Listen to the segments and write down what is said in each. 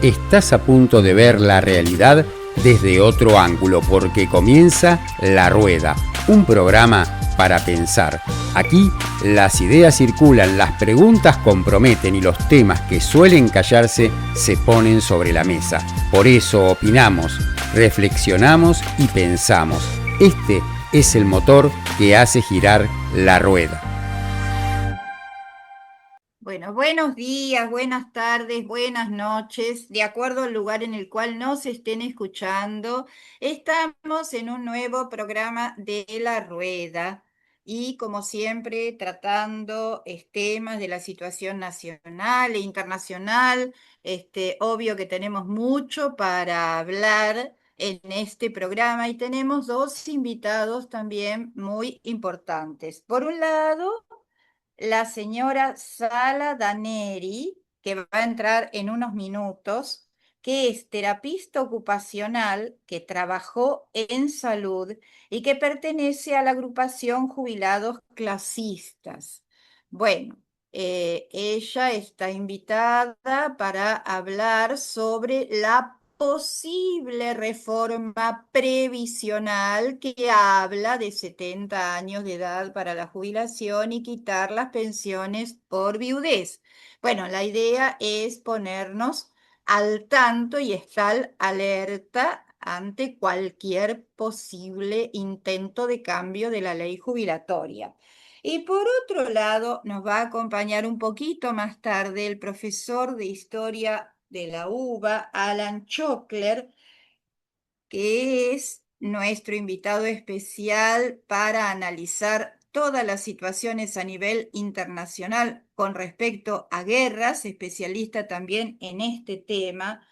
Estás a punto de ver la realidad desde otro ángulo porque comienza La Rueda, un programa para pensar. Aquí las ideas circulan, las preguntas comprometen y los temas que suelen callarse se ponen sobre la mesa. Por eso opinamos, reflexionamos y pensamos. Este es el motor que hace girar la rueda. Bueno, buenos días, buenas tardes, buenas noches, de acuerdo al lugar en el cual nos estén escuchando. Estamos en un nuevo programa de La Rueda y como siempre tratando temas de la situación nacional e internacional. Obvio que tenemos mucho para hablar en este programa y tenemos dos invitados también muy importantes. Por un lado, la señora Sala Daneri, que va a entrar en unos minutos, que es terapista ocupacional, que trabajó en salud y que pertenece a la agrupación Jubilados Clasistas. Bueno, ella está invitada para hablar sobre la posible reforma previsional que habla de 70 años de edad para la jubilación y quitar las pensiones por viudez. Bueno, la idea es ponernos al tanto y estar alerta ante cualquier posible intento de cambio de la ley jubilatoria. Y por otro lado, nos va a acompañar un poquito más tarde el profesor de Historia de la UBA, Alan Chokler, que es nuestro invitado especial para analizar todas las situaciones a nivel internacional con respecto a guerras, especialista también en este tema,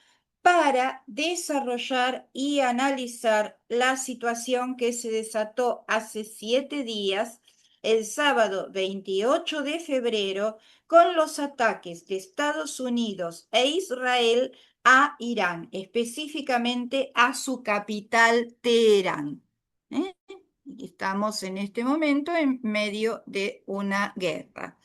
para desarrollar y analizar la situación que se desató hace 7 días, el sábado 28 de febrero, con los ataques de Estados Unidos e Israel a Irán, específicamente a su capital, Teherán. ¿Eh? Estamos en este momento en medio de una guerra,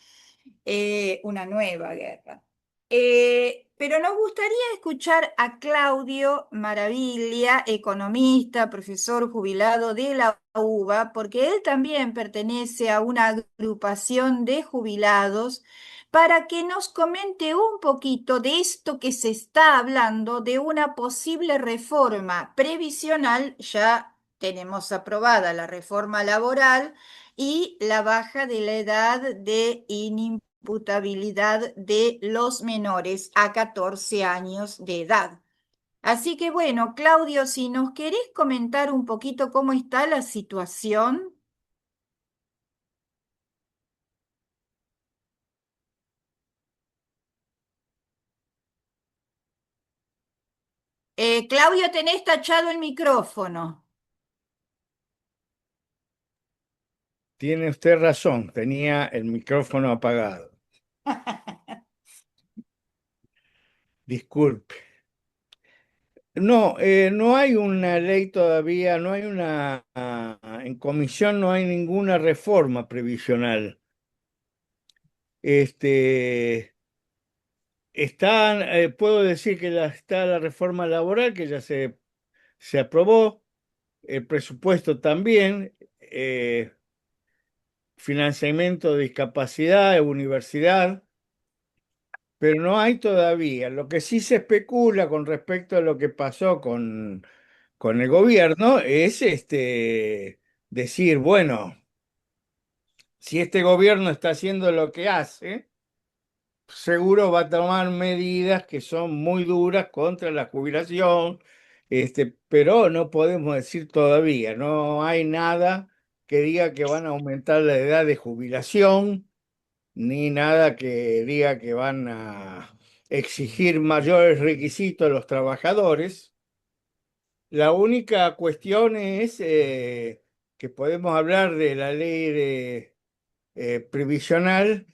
una nueva guerra. Pero nos gustaría escuchar a Claudio Maraviglia, economista, profesor jubilado de la UBA, porque él también pertenece a una agrupación de jubilados, para que nos comente un poquito de esto que se está hablando de una posible reforma previsional. Ya tenemos aprobada la reforma laboral y la baja de la edad de inimputabilidad de los menores a 14 años de edad. Así que bueno, Claudio, si nos querés comentar un poquito cómo está la situación. Claudio, tenés tachado el micrófono. Tiene usted razón, tenía el micrófono apagado. Disculpe. No, no hay una ley todavía, no hay en comisión no hay ninguna reforma previsional. Este, puedo decir que está la reforma laboral que ya se aprobó, el presupuesto también, financiamiento de discapacidad, universidad. Pero no hay todavía. Lo que sí se especula con respecto a lo que pasó con el gobierno es decir, bueno, si este gobierno está haciendo lo que hace, seguro va a tomar medidas que son muy duras contra la jubilación, pero no podemos decir todavía, no hay nada que diga que van a aumentar la edad de jubilación ni nada que diga que van a exigir mayores requisitos a los trabajadores. La única cuestión es que podemos hablar de la ley previsional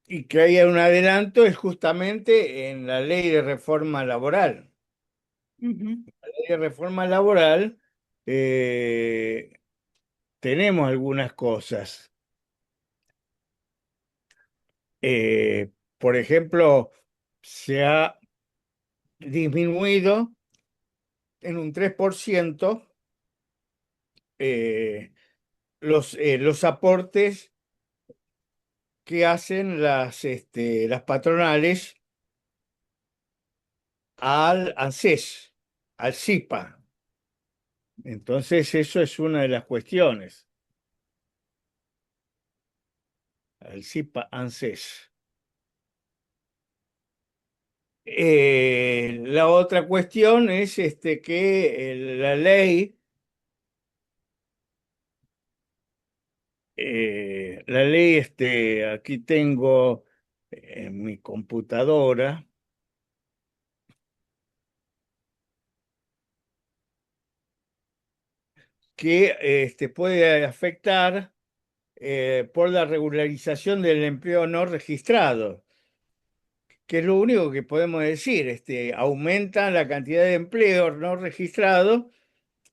y que haya un adelanto es justamente en la ley de reforma laboral. Ujú. La ley de reforma laboral eh, tenemos algunas cosas. Por ejemplo, se ha disminuido en un 3% eh, los aportes que hacen las patronales al ANSES, al CIPA. Entonces, eso es una de las cuestiones, al CIPA ANSES. La otra cuestión es que la ley, aquí tengo en mi computadora, que puede afectar por la regularización del empleo no registrado, que es lo único que podemos decir. Aumenta la cantidad de empleos no registrados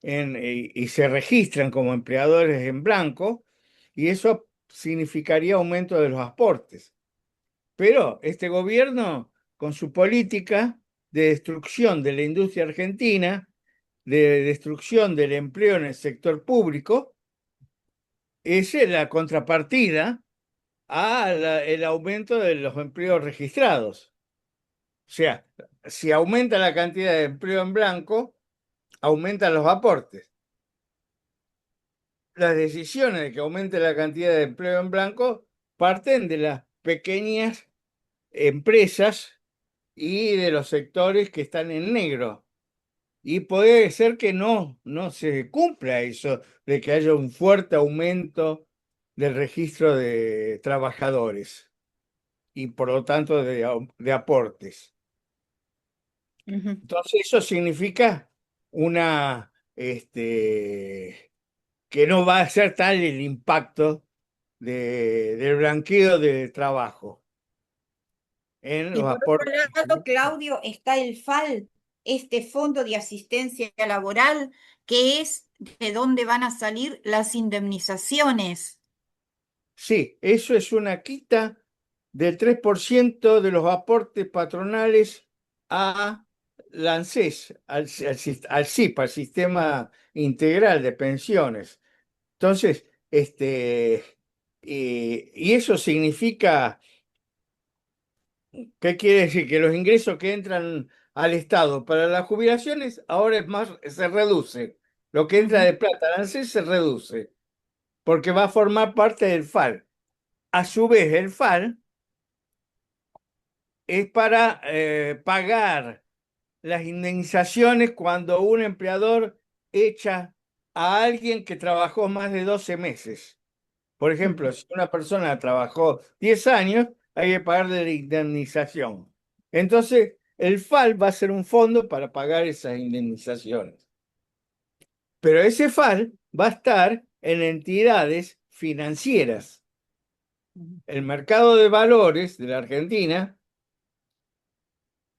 y se registran como empleadores en blanco, y eso significaría aumento de los aportes. Pero este gobierno, con su política de destrucción de la industria argentina, de destrucción del empleo en el sector público, es la contrapartida el aumento de los empleos registrados. O sea, si aumenta la cantidad de empleo en blanco, aumentan los aportes. Las decisiones de que aumente la cantidad de empleo en blanco parten de las pequeñas empresas y de los sectores que están en negro. Y puede ser que no se cumpla eso, de que haya un fuerte aumento del registro de trabajadores y por lo tanto de aportes. Ujú. Entonces eso significa que no va a ser tal el impacto del blanqueo de trabajo en Y los por otro aportes. lado, Claudio, está el FAL, este Fondo de Asistencia Laboral, que es de donde van a salir las indemnizaciones. Sí, eso es una quita del 3% de los aportes patronales a la ANSES, al SIP, al Sistema Integral de Pensiones. Entonces, y eso significa, ¿qué quiere decir? Que los ingresos que entran al Estado para las jubilaciones ahora se reduce. Lo que entra Ujú, de plata al ANSES se reduce, porque va a formar parte del FAL. A su vez, el FAL es para pagar las indemnizaciones cuando un empleador echa a alguien que trabajó más de 12 meses. Por ejemplo, ujú, si una persona trabajó 10 años, hay que pagarle la indemnización. Entonces, el FAL va a ser un fondo para pagar esas indemnizaciones. Pero ese FAL va a estar en entidades financieras. ujú. El mercado de valores de la Argentina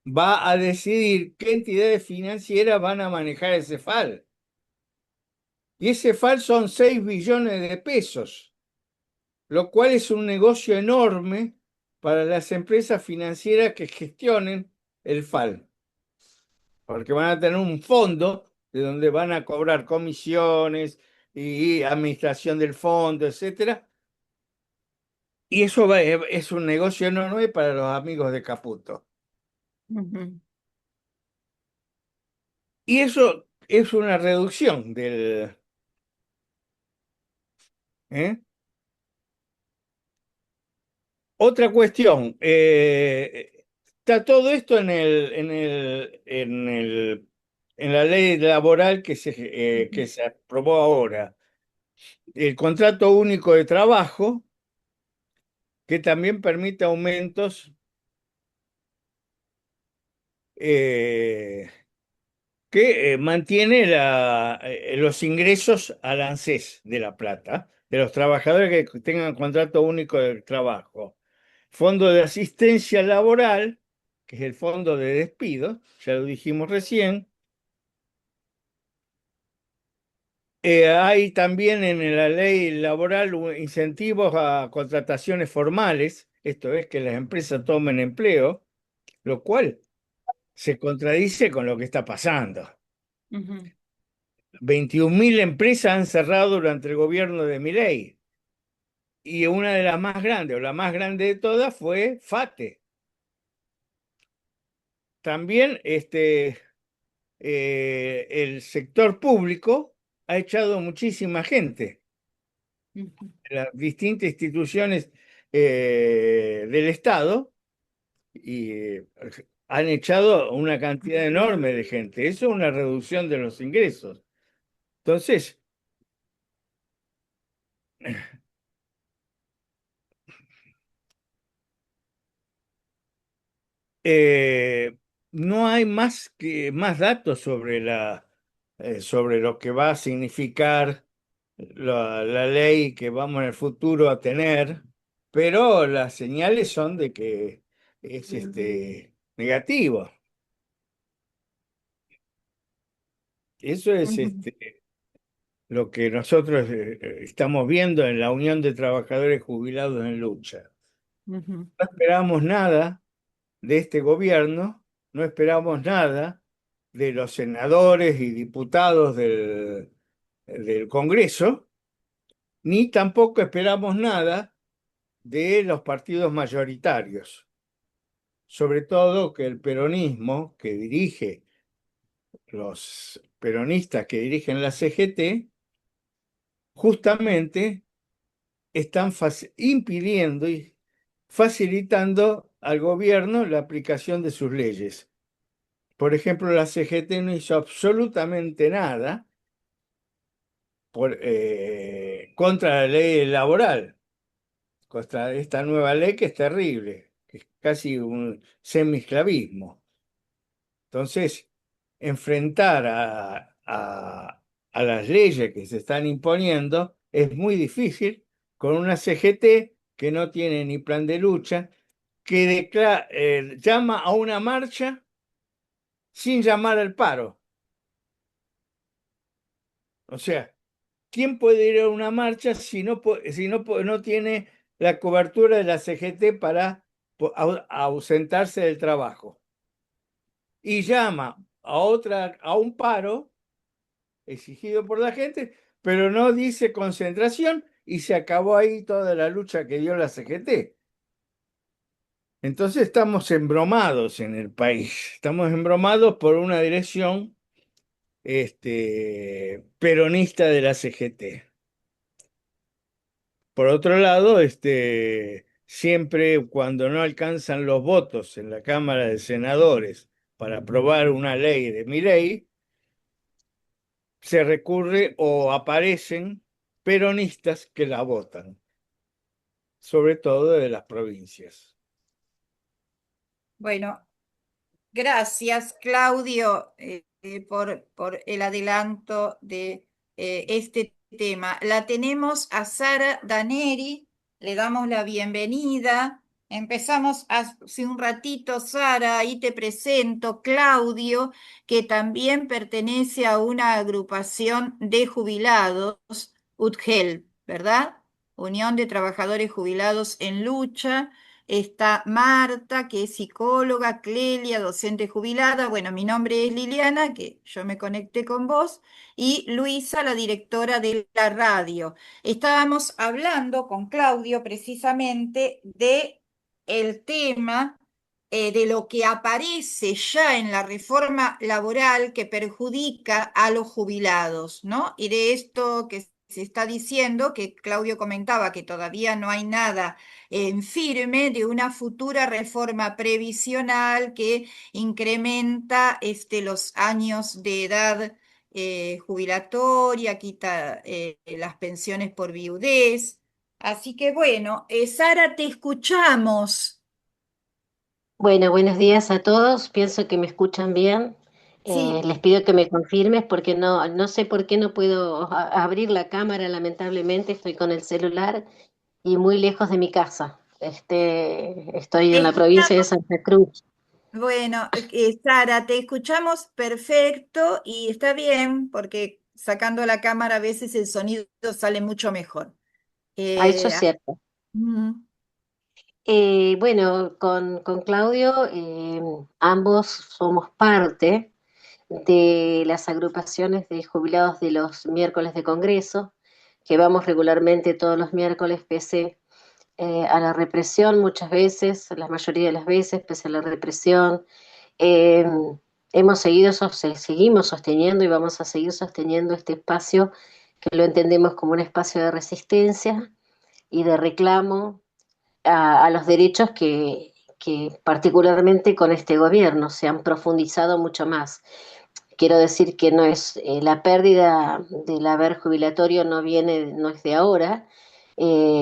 va a decidir qué entidades financieras van a manejar ese FAL. Y ese FAL son 6 billones de pesos, lo cual es un negocio enorme para las empresas financieras que gestionen el FAL, porque van a tener un fondo de donde van a cobrar comisiones y administración del fondo, etcétera. Y eso es un negocio enorme para los amigos de Caputo. Ujú. Y eso es una reducción ¿eh? Otra cuestión, está todo esto en la ley laboral que se aprobó ahora. El contrato único de trabajo, que también permite aumentos, eh, que mantiene los ingresos al ANSES de La Plata, de los trabajadores que tengan contrato único de trabajo. Fondo de asistencia laboral, que es el fondo de despido, ya lo dijimos recién. Hay también en la ley laboral incentivos a contrataciones formales, esto es que las empresas tomen empleo, lo cual se contradice con lo que está pasando. Ujú, 21.000 empresas han cerrado durante el gobierno de Milei y una de las más grandes, o la más grande de todas, fue FATE. También el sector público ha echado muchísima gente. ujú, Las distintas instituciones del Estado y han echado una cantidad enorme de gente. Eso es una reducción de los ingresos. Entonces, eh, no hay más datos sobre lo que va a significar la ley que vamos en el futuro a tener, pero las señales son de que es negativo. Eso es ujú, lo que nosotros estamos viendo en la Unión de Trabajadores Jubilados en Lucha. ujú. No esperamos nada de este gobierno, no esperamos nada de los senadores y diputados del Congreso, ni tampoco esperamos nada de los partidos mayoritarios, sobre todo que el peronismo que dirige, los peronistas que dirigen la CGT, justamente están impidiendo y facilitando al gobierno la aplicación de sus leyes. Por ejemplo, la CGT no hizo absolutamente nada contra la ley laboral, contra esta nueva ley que es terrible, que es casi un semiesclavismo. Entonces, enfrentar a las leyes que se están imponiendo es muy difícil con una CGT que no tiene ni plan de lucha, que llama a una marcha sin llamar al paro. O sea, ¿quién puede ir a una marcha si no tiene la cobertura de la CGT para ausentarse del trabajo? Y llama a un paro exigido por la gente, pero no dice concentración y se acabó ahí toda la lucha que dio la CGT. Entonces estamos embromados en el país, estamos embromados por una dirección peronista de la CGT. Por otro lado, siempre cuando no alcanzan los votos en la Cámara de Senadores para aprobar una ley de mi ley, se recurre o aparecen peronistas que la votan, sobre todo de las provincias. Bueno, gracias, Claudio, por el adelanto de este tema. La tenemos a Sara Daneri, le damos la bienvenida. Empezamos hace un ratito, Sara, ahí te presento, Claudio, que también pertenece a una agrupación de jubilados, UTGEL, ¿verdad? Unión de Trabajadores Jubilados en Lucha. Está Marta, que es psicóloga, Clelia, docente jubilada. Bueno, mi nombre es Liliana, que yo me conecté con vos, y Luisa, la directora de la radio. Estábamos hablando con Claudio precisamente de el tema de lo que aparece ya en la reforma laboral que perjudica a los jubilados, ¿no? Y de esto que se está diciendo, que Claudio comentaba que todavía no hay nada en firme de una futura reforma previsional que incrementa los años de edad jubilatoria, quita las pensiones por viudez. Así que bueno, Sara, te escuchamos. Bueno, buenos días a todos. Pienso que me escuchan bien. Sí. Les pido que me confirmes porque no sé por qué no puedo abrir la cámara, lamentablemente. Estoy con el celular y muy lejos de mi casa. Estoy en la provincia de Escuchamos, Santa Cruz. bueno, Sara, te escuchamos perfecto y está bien porque sacando la cámara a veces el sonido sale mucho mejor. Ah, eso es Eh, cierto. mm. Bueno, con Claudio ambos somos parte de las agrupaciones de jubilados de los miércoles de Congreso, que vamos regularmente todos los miércoles, pese a la represión muchas veces, la mayoría de las veces, pese a la represión. Eh, hemos seguido, seguimos sosteniendo y vamos a seguir sosteniendo este espacio que lo entendemos como un espacio de resistencia y de reclamo a los derechos que particularmente con este gobierno se han profundizado mucho más. Quiero decir que no es la pérdida del haber jubilatorio no es de ahora,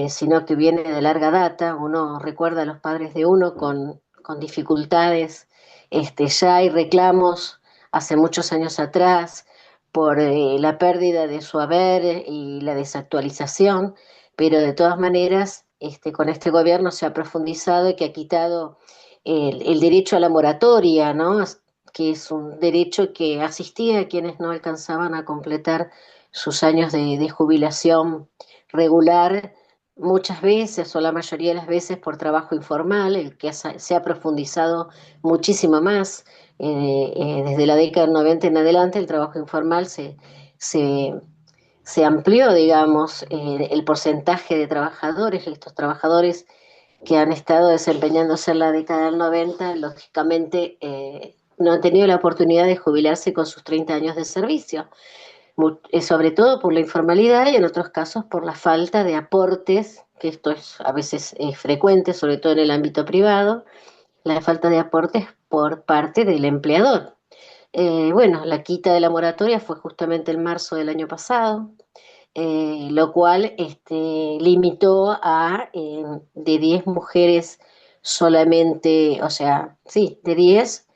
sino que viene de larga data. Uno recuerda a los padres de uno con dificultades, ya hay reclamos hace muchos años atrás por la pérdida de su haber y la desactualización, pero de todas maneras, con este gobierno se ha profundizado y que ha quitado el derecho a la moratoria, ¿no? Que es un derecho que asistía a quienes no alcanzaban a completar sus años de jubilación regular, muchas veces o la mayoría de las veces por trabajo informal, el que se ha profundizado muchísimo más. Desde la década del 90 en adelante el trabajo informal se, se amplió, digamos, el porcentaje de trabajadores, estos trabajadores que han estado desempeñándose en la década del 90, lógicamente no han tenido la oportunidad de jubilarse con sus 30 años de servicio, sobre todo por la informalidad y en otros casos por la falta de aportes, que esto es a veces frecuente, sobre todo en el ámbito privado, la falta de aportes por parte del empleador. Bueno, la quita de la moratoria fue justamente en marzo del año pasado, lo cual limitó a de 10 mujeres solamente, o sea, sí, de 10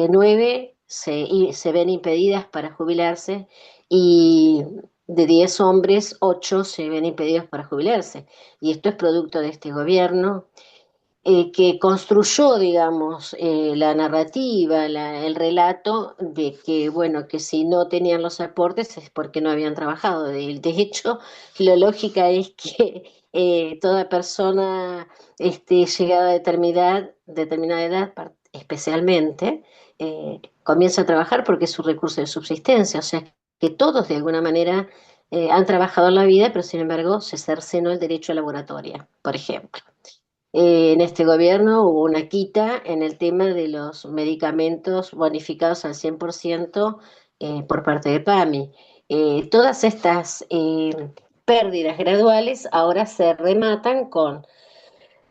9 se ven impedidas para jubilarse y de 10 hombres, 8 se ven impedidos para jubilarse. Y esto es producto de este gobierno que construyó, digamos, la narrativa, el relato de que, bueno, que si no tenían los aportes es porque no habían trabajado. De hecho, la lógica es que toda persona llegada a determinada edad, especialmente, comienza a trabajar porque es su recurso de subsistencia. O sea, que todos de alguna manera han trabajado en la vida, pero sin embargo se cercenó el derecho a la laboratoria, por ejemplo. En este gobierno hubo una quita en el tema de los medicamentos bonificados al 100% por parte de PAMI. Todas estas pérdidas graduales ahora se rematan con,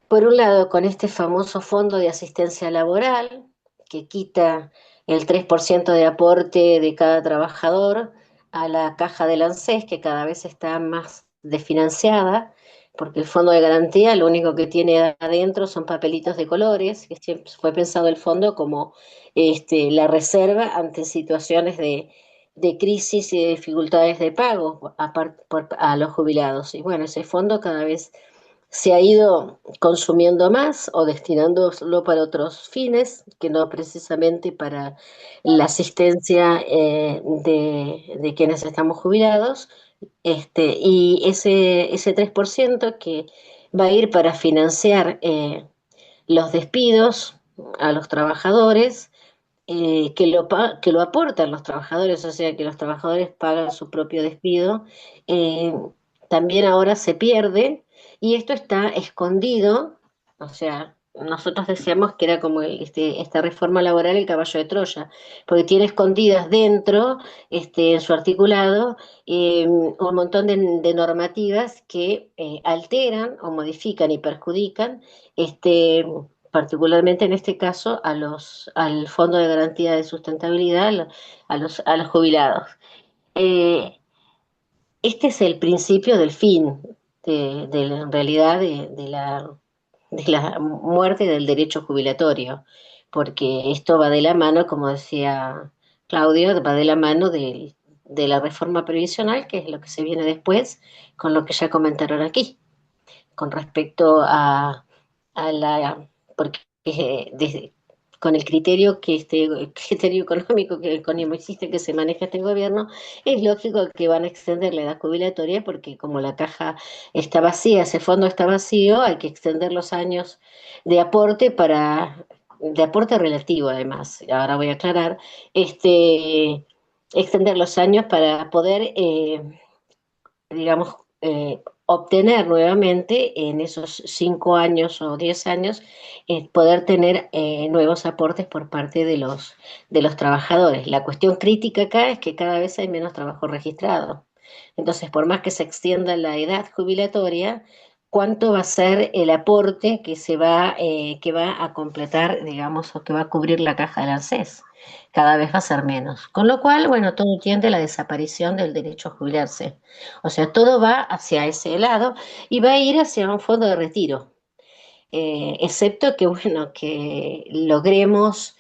por un lado, con este famoso fondo de asistencia laboral, que quita el 3% de aporte de cada trabajador a la caja del ANSES, que cada vez está más desfinanciada, porque el fondo de garantía lo único que tiene adentro son papelitos de colores, que siempre fue pensado el fondo como la reserva ante situaciones de crisis y de dificultades de pago a los jubilados. Y bueno, ese fondo cada vez se ha ido consumiendo más o destinándolo para otros fines, que no precisamente para la asistencia de quienes estamos jubilados, y ese 3% que va a ir para financiar los despidos a los trabajadores, que lo aportan los trabajadores, o sea que los trabajadores pagan su propio despido, eh, también ahora se pierde y esto está escondido, o sea, nosotros decíamos que era como esta reforma laboral el caballo de Troya, porque tiene escondidas dentro, en su articulado, un montón de normativas que alteran o modifican y perjudican particularmente en este caso al Fondo de Garantía de Sustentabilidad, a los jubilados. Eh, este es el principio del fin, en realidad, de la muerte del derecho jubilatorio, porque esto va de la mano, como decía Claudio, va de la mano de la reforma previsional, que es lo que se viene después, con lo que ya comentaron aquí, con respecto a la... porque desde, con el criterio criterio económico, economicista que se maneja este gobierno, es lógico que van a extender la edad jubilatoria porque como la caja está vacía, ese fondo está vacío, hay que extender los años de aporte de aporte relativo además, ahora voy a aclarar, extender los años para poder digamos, obtener nuevamente en esos 5 años o 10 años, poder tener nuevos aportes por parte de los trabajadores. La cuestión crítica acá es que cada vez hay menos trabajo registrado. Entonces, por más que se extienda la edad jubilatoria, ¿cuánto va a ser el aporte que va a completar, digamos, o que va a cubrir la caja del ANSES? Cada vez va a ser menos. Con lo cual, bueno, todo tiende a la desaparición del derecho a jubilarse. O sea, todo va hacia ese lado y va a ir hacia un fondo de retiro. Excepto que, bueno, que logremos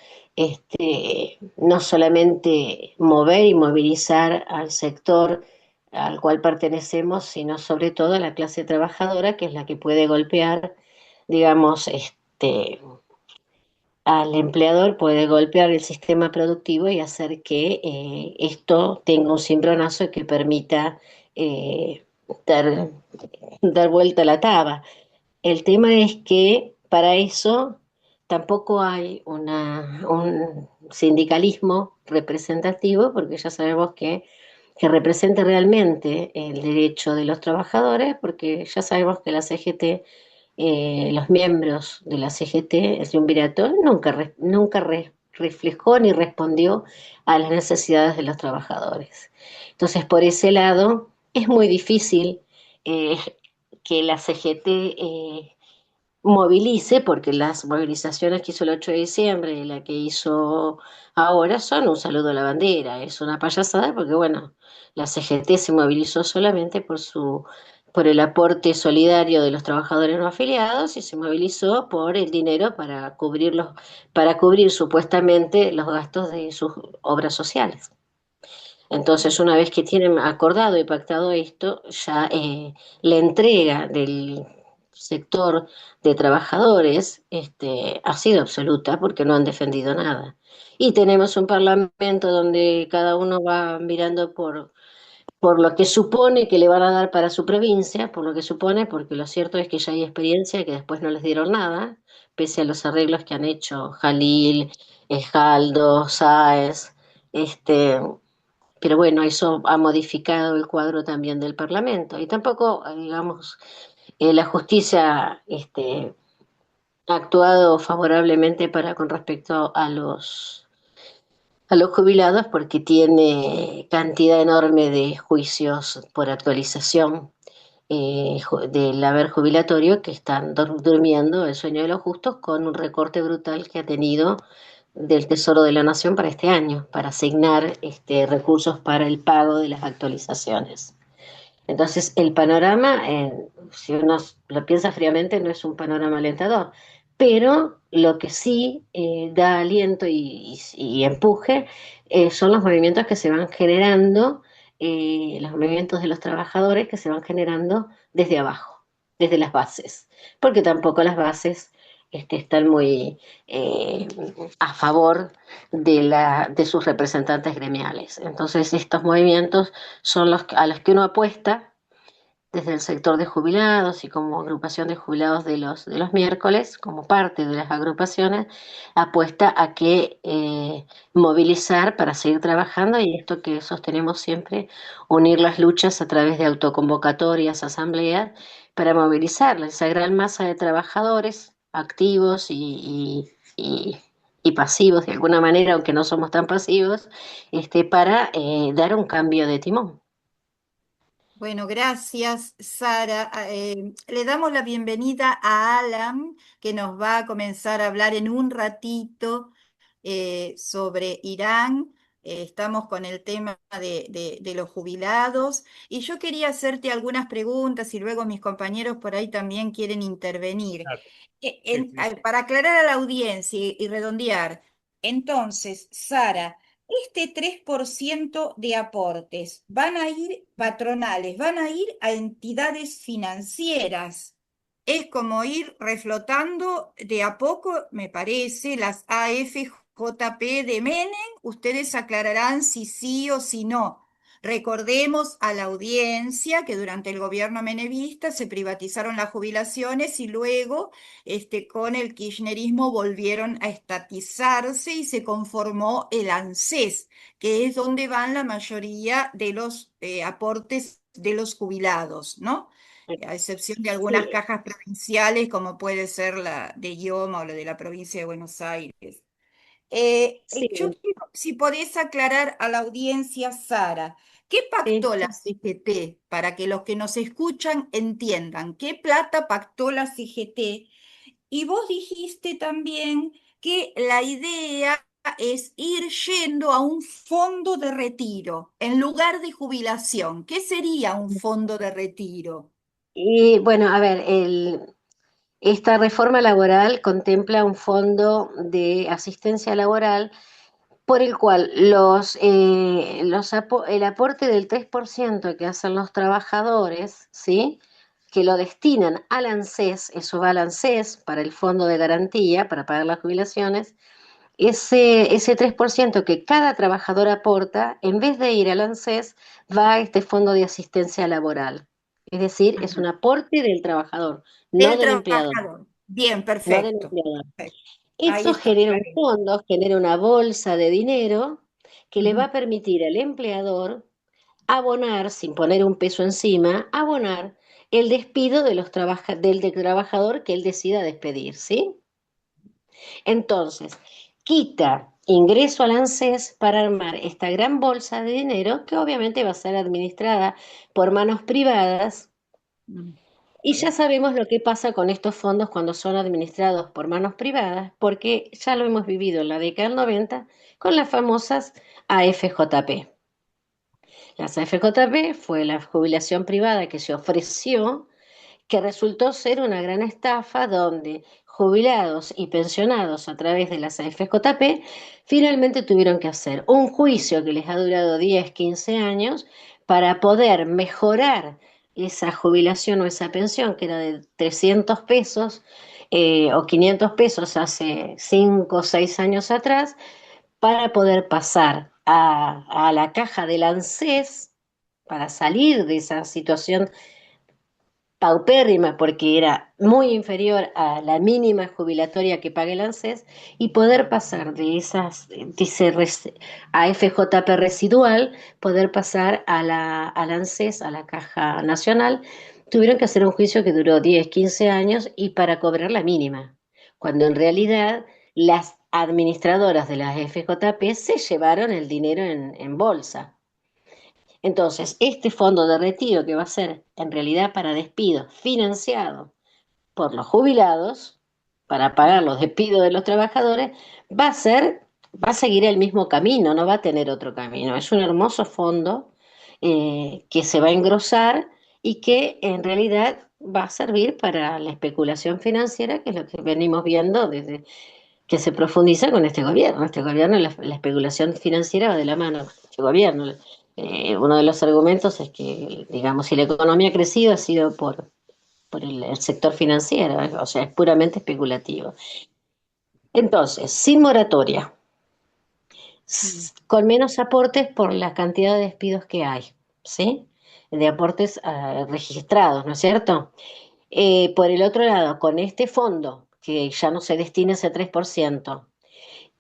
no solamente mover y movilizar al sector al cual pertenecemos, sino sobre todo a la clase trabajadora, que es la que puede golpear, digamos, al empleador, puede golpear el sistema productivo y hacer que esto tenga un cimbronazo que permita eh, dar, dar vuelta a la taba. El tema es que para eso tampoco hay un sindicalismo representativo, porque ya sabemos que represente realmente el derecho de los trabajadores, porque ya sabemos que la CGT, los miembros de la CGT, el triunvirato, nunca reflejó ni respondió a las necesidades de los trabajadores. Entonces, por ese lado, es muy difícil eh, que la CGT movilice, porque las movilizaciones que hizo el 8 de diciembre y la que hizo ahora son un saludo a la bandera, es una payasada porque, bueno, la CGT se movilizó solamente por el aporte solidario de los trabajadores no afiliados y se movilizó por el dinero para cubrir supuestamente los gastos de sus obras sociales. Entonces, una vez que tienen acordado y pactado esto, ya la entrega del sector de trabajadores ha sido absoluta porque no han defendido nada. Y tenemos un parlamento donde cada uno va mirando por lo que supone que le van a dar para su provincia, por lo que supone, porque lo cierto es que ya hay experiencia que después no les dieron nada, pese a los arreglos que han hecho Jalil, Esjaldo, Sáez, este, pero bueno, eso ha modificado el cuadro también del Parlamento. Y tampoco, digamos, la justicia ha actuado favorablemente con respecto a los jubilados porque tiene cantidad enorme de juicios por actualización del haber jubilatorio que están durmiendo el sueño de los justos con un recorte brutal que ha tenido del Tesoro de la Nación para este año, para asignar recursos para el pago de las actualizaciones. Entonces, el panorama, si uno lo piensa fríamente, no es un panorama alentador, pero lo que sí da aliento y empuje son los movimientos que se van generando, los movimientos de los trabajadores que se van generando desde abajo, desde las bases, porque tampoco las bases están muy eh, a favor de sus representantes gremiales. Entonces, estos movimientos son a los que uno apuesta desde el sector de jubilados y como agrupación de jubilados de los miércoles, como parte de las agrupaciones, apuesta a que movilizar para seguir trabajando y esto que sostenemos siempre, unir las luchas a través de autoconvocatorias, asambleas, para movilizar esa gran masa de trabajadores activos y pasivos de alguna manera, aunque no somos tan pasivos, para dar un cambio de timón. Bueno, gracias, Sara. Le damos la bienvenida a Alan, que nos va a comenzar a hablar en un ratito sobre Irán. Estamos con el tema de los jubilados y yo quería hacerte algunas preguntas y luego mis compañeros por ahí también quieren intervenir. Claro. Sí, sí. Para aclarar a la audiencia y redondear, entonces, Sara, este 3% de aportes van a ir patronales, van a ir a entidades financieras. es como ir reflotando de a poco, me parece, las AFJP de Menem. Ustedes aclararán si sí o si no. Recordemos a la audiencia que durante el gobierno menevista se privatizaron las jubilaciones y luego con el kirchnerismo volvieron a estatizarse y se conformó el ANSES, que es donde van la mayoría de los aportes de los jubilados, ¿no? A excepción de algunas Sí, cajas provinciales, como puede ser la de IOMA o la de la provincia de Buenos Aires. sí, Yo quiero, si podés aclarar a la audiencia, Sara, ¿qué sí. pactó la CGT para que los que nos escuchan entiendan? ¿Qué plata pactó la CGT? Y vos dijiste también que la idea es ir yendo a un fondo de retiro en lugar de jubilación. ¿Qué sería un fondo de retiro? Y bueno, a ver, esta reforma laboral contempla un fondo de asistencia laboral por el cual el aporte del 3% que hacen los trabajadores, ¿sí? Que lo destinan al ANSES, eso va al ANSES para el fondo de garantía, para pagar las jubilaciones, ese 3% que cada trabajador aporta, en vez de ir al ANSES, va a este fondo de asistencia laboral. Es decir, es un Ajá. aporte del trabajador, no Del del empleador, trabajador. Bien, no del perfecto. empleador. Perfecto. Ahí Eso está, genera un claro. fondo, genera una bolsa de dinero que le va Ujú. a permitir al empleador abonar, sin poner un peso encima, abonar el despido de del trabajador que él decida despedir, ¿sí? Entonces, quita ingreso al ANSES para armar esta gran bolsa de dinero que obviamente va a ser administrada por manos privadas Mm. y ya sabemos lo que pasa con estos fondos cuando son administrados por manos privadas, porque ya lo hemos vivido en la década del 90 con las famosas AFJP. Las AFJP fue la jubilación privada que se ofreció, que resultó ser una gran estafa donde jubilados y pensionados a través de las AFJP finalmente tuvieron que hacer un juicio que les ha durado 10, 15 años para poder mejorar esa jubilación o esa pensión que era de 300 pesos o 500 pesos hace 5 o 6 años atrás para poder pasar a la caja del ANSES para salir de esa situación paupérrima porque era muy inferior a la mínima jubilatoria que paga el ANSES y poder pasar de AFJP residual, poder pasar al ANSES, a la Caja Nacional, tuvieron que hacer un juicio que duró 10, 15 años y para cobrar la mínima, cuando en realidad las administradoras de las FJP se llevaron el dinero en bolsa. Entonces, este fondo de retiro que va a ser en realidad para despido financiado por los jubilados, para pagar los despidos de los trabajadores, va a seguir el mismo camino, no va a tener otro camino. Es un hermoso fondo que se va a engrosar y que en realidad va a servir para la especulación financiera, que es lo que venimos viendo desde que se profundiza con este gobierno. Este gobierno, la especulación financiera va de la mano con este gobierno. Uno de los argumentos es que, digamos, si la economía ha crecido ha sido por el sector financiero, o sea, es puramente especulativo. Entonces, sin moratoria, Mm. con menos aportes por la cantidad de despidos que hay, ¿sí? De aportes registrados, ¿no es cierto? Por el otro lado, con este fondo, que ya no se destina ese 3%,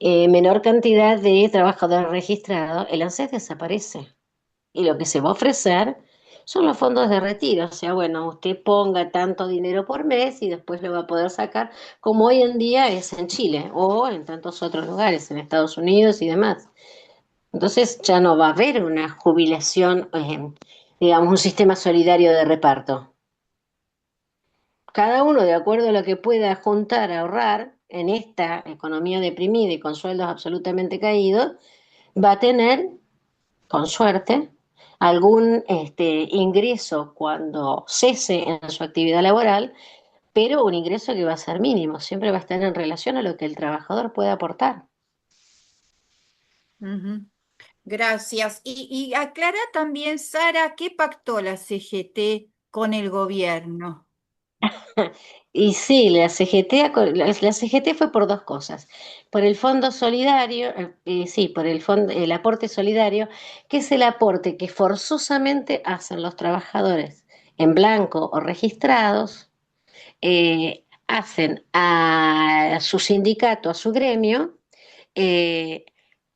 menor cantidad de trabajadores registrados, el ANSES desaparece. Y lo que se va a ofrecer son los fondos de retiro. O sea, bueno, usted ponga tanto dinero por mes y después lo va a poder sacar, como hoy en día es en Chile o en tantos otros lugares, en Estados Unidos y demás. Entonces ya no va a haber una jubilación, digamos, un sistema solidario de reparto. Cada uno, de acuerdo a lo que pueda juntar, ahorrar en esta economía deprimida y con sueldos absolutamente caídos, va a tener, con suerte, algún ingreso cuando cese en su actividad laboral, pero un ingreso que va a ser mínimo, siempre va a estar en relación a lo que el trabajador puede aportar. Ujú. Gracias. Y aclara también, Sara, ¿qué pactó la CGT con el gobierno? Y sí, la CGT, la CGT fue por dos cosas. Por el fondo solidario, sí, por el aporte solidario, que es el aporte que forzosamente hacen los trabajadores en blanco o registrados, hacen a su sindicato, a su gremio, eh,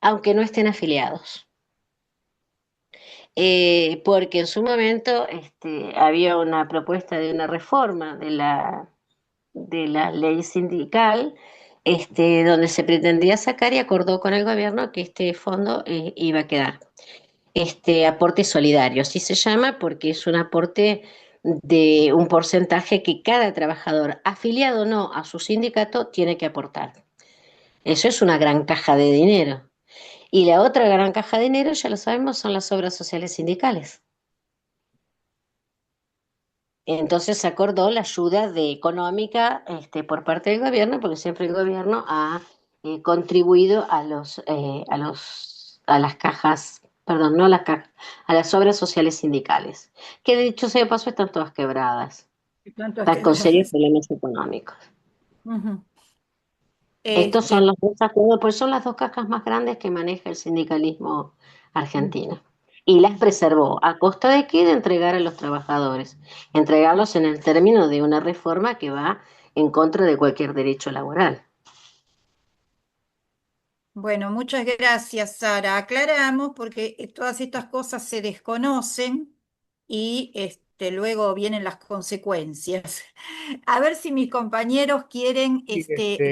aunque no estén afiliados. Porque en su momento había una propuesta de una reforma de la ley sindical, donde se pretendía sacar y acordó con el gobierno que este fondo iba a quedar. Este aporte solidario, así se llama, porque es un aporte de un porcentaje que cada trabajador, afiliado o no a su sindicato, tiene que aportar. Eso es una gran caja de dinero. Y la otra gran caja de dinero, ya lo sabemos, son las obras sociales sindicales. Entonces se acordó la ayuda económica por parte del gobierno, porque siempre el gobierno ha contribuido a las cajas, perdón, no a las cajas, a las obras sociales sindicales, que dicho sea de paso están todas quebradas, Y tantas están con serios quebradas. problemas económicos. Ujú. Estos son Este, los dos acuerdos, pues son las dos cajas más grandes que maneja el sindicalismo argentino. Y las preservó. ¿A costa de qué? De entregar a los trabajadores. Entregarlos en el término de una reforma que va en contra de cualquier derecho laboral. bueno, muchas gracias, Sara. Aclaramos porque todas estas cosas se desconocen y luego vienen las consecuencias. A ver si mis compañeros quieren Y,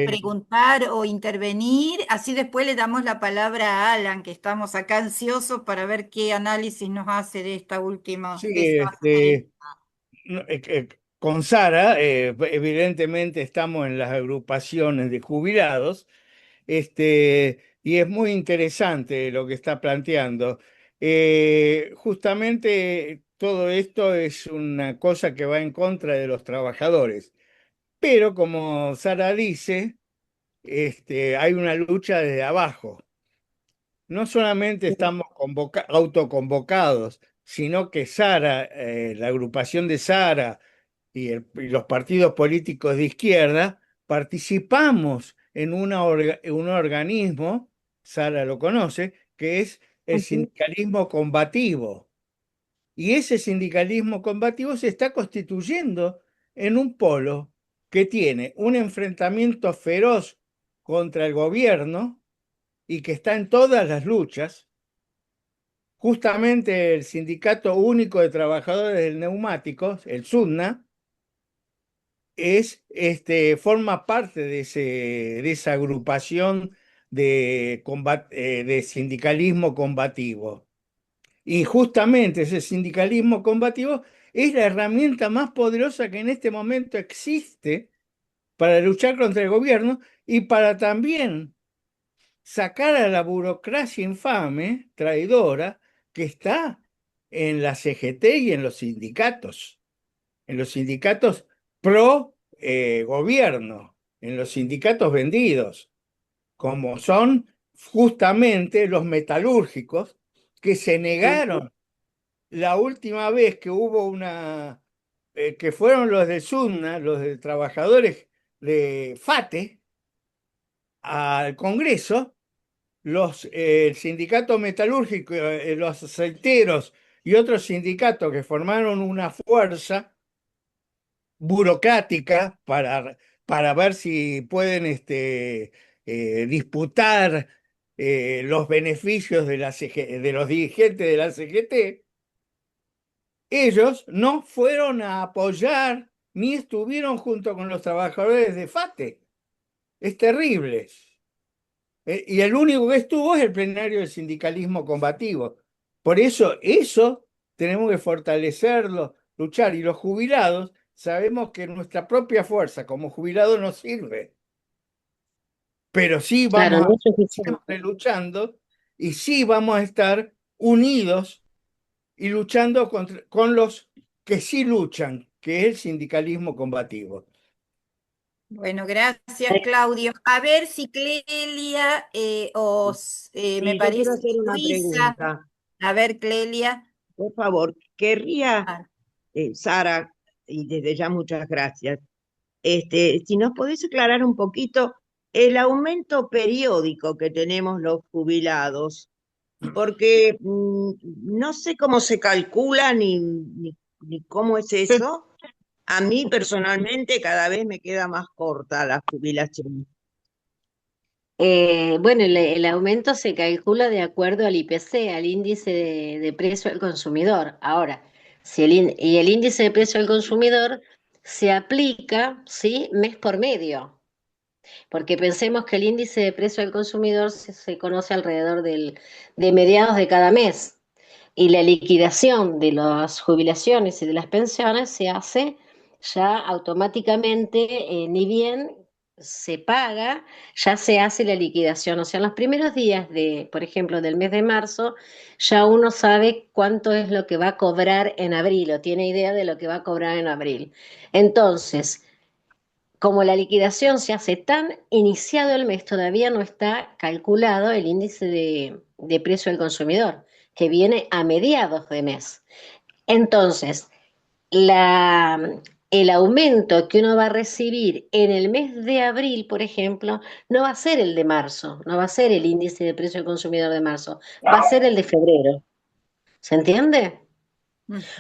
preguntar o intervenir, así después le damos la palabra a Alan, que estamos acá ansiosos para ver qué análisis nos hace de esta última, sí, de esta sugerencia. no, con Sara, evidentemente estamos en las agrupaciones de jubilados. Y es muy interesante lo que está planteando. Justamente todo esto es una cosa que va en contra de los trabajadores. Pero como Sara dice, hay una lucha desde abajo. No solamente estamos autoconvocados, sino que Sara, la agrupación de Sara y los partidos políticos de izquierda participamos en en un organismo, Sara lo conoce, que es el Ujú. sindicalismo combativo. Y ese sindicalismo combativo se está constituyendo en un polo que tiene un enfrentamiento feroz contra el gobierno y que está en todas las luchas. Justamente el Sindicato Único de Trabajadores del Neumáticos, el SUTNA, forma parte de esa agrupación de sindicalismo combativo. Y justamente ese sindicalismo combativo es la herramienta más poderosa que en este momento existe para luchar contra el gobierno y para también sacar a la burocracia infame, traidora, que está en la CGT y en los sindicatos pro gobierno, en los sindicatos vendidos, como son justamente los metalúrgicos, que se Ujú. negaron la última vez que hubo que fueron los de SUNA, los de trabajadores de FATE, al Congreso, el sindicato metalúrgico, los aceiteros y otros sindicatos que formaron una fuerza burocrática para ver si pueden disputar los beneficios de de los dirigentes de la CGT. Ellos no fueron a apoyar ni estuvieron junto con los trabajadores de FATE. Es terrible. Y el único que estuvo es el plenario del sindicalismo combativo. Por eso tenemos que fortalecerlo, luchar. Y los jubilados sabemos que nuestra propia fuerza como jubilados no sirve, pero sí Claro, vamos no a es suficiente. siempre luchando y sí vamos a estar unidos y luchando con los que sí luchan, que es el sindicalismo combativo. Bueno, gracias, Claudio. A ver si Clelia me Sí, yo quiero parece hacer una Luisa. pregunta. A ver, Clelia. Por favor, querría, Ah, Sara, y desde ya muchas gracias. Si nos podés aclarar un poquito el aumento periódico que tenemos los jubilados, porque no sé cómo se calcula ni cómo es eso. A mí personalmente cada vez me queda más corta la jubilación. Bueno, el aumento se calcula de acuerdo al IPC, al índice de precio al consumidor. Ahora, si y el índice de precio al consumidor se aplica, ¿sí? Mes por medio, porque pensemos que el índice de precio al consumidor se conoce alrededor de mediados de cada mes y la liquidación de las jubilaciones y de las pensiones se hace ya automáticamente, ni bien se paga, ya se hace la liquidación. O sea, en los primeros días de, por ejemplo, del mes de marzo, ya uno sabe cuánto es lo que va a cobrar en abril o tiene idea de lo que va a cobrar en abril. Entonces, como la liquidación se hace tan iniciado el mes, todavía no está calculado el índice de precio al consumidor, que viene a mediados de mes. Entonces, el aumento que uno va a recibir en el mes de abril, por ejemplo, no va a ser el de marzo, no va a ser el índice de precio al consumidor de marzo, va a ser el de febrero. ¿Se entiende?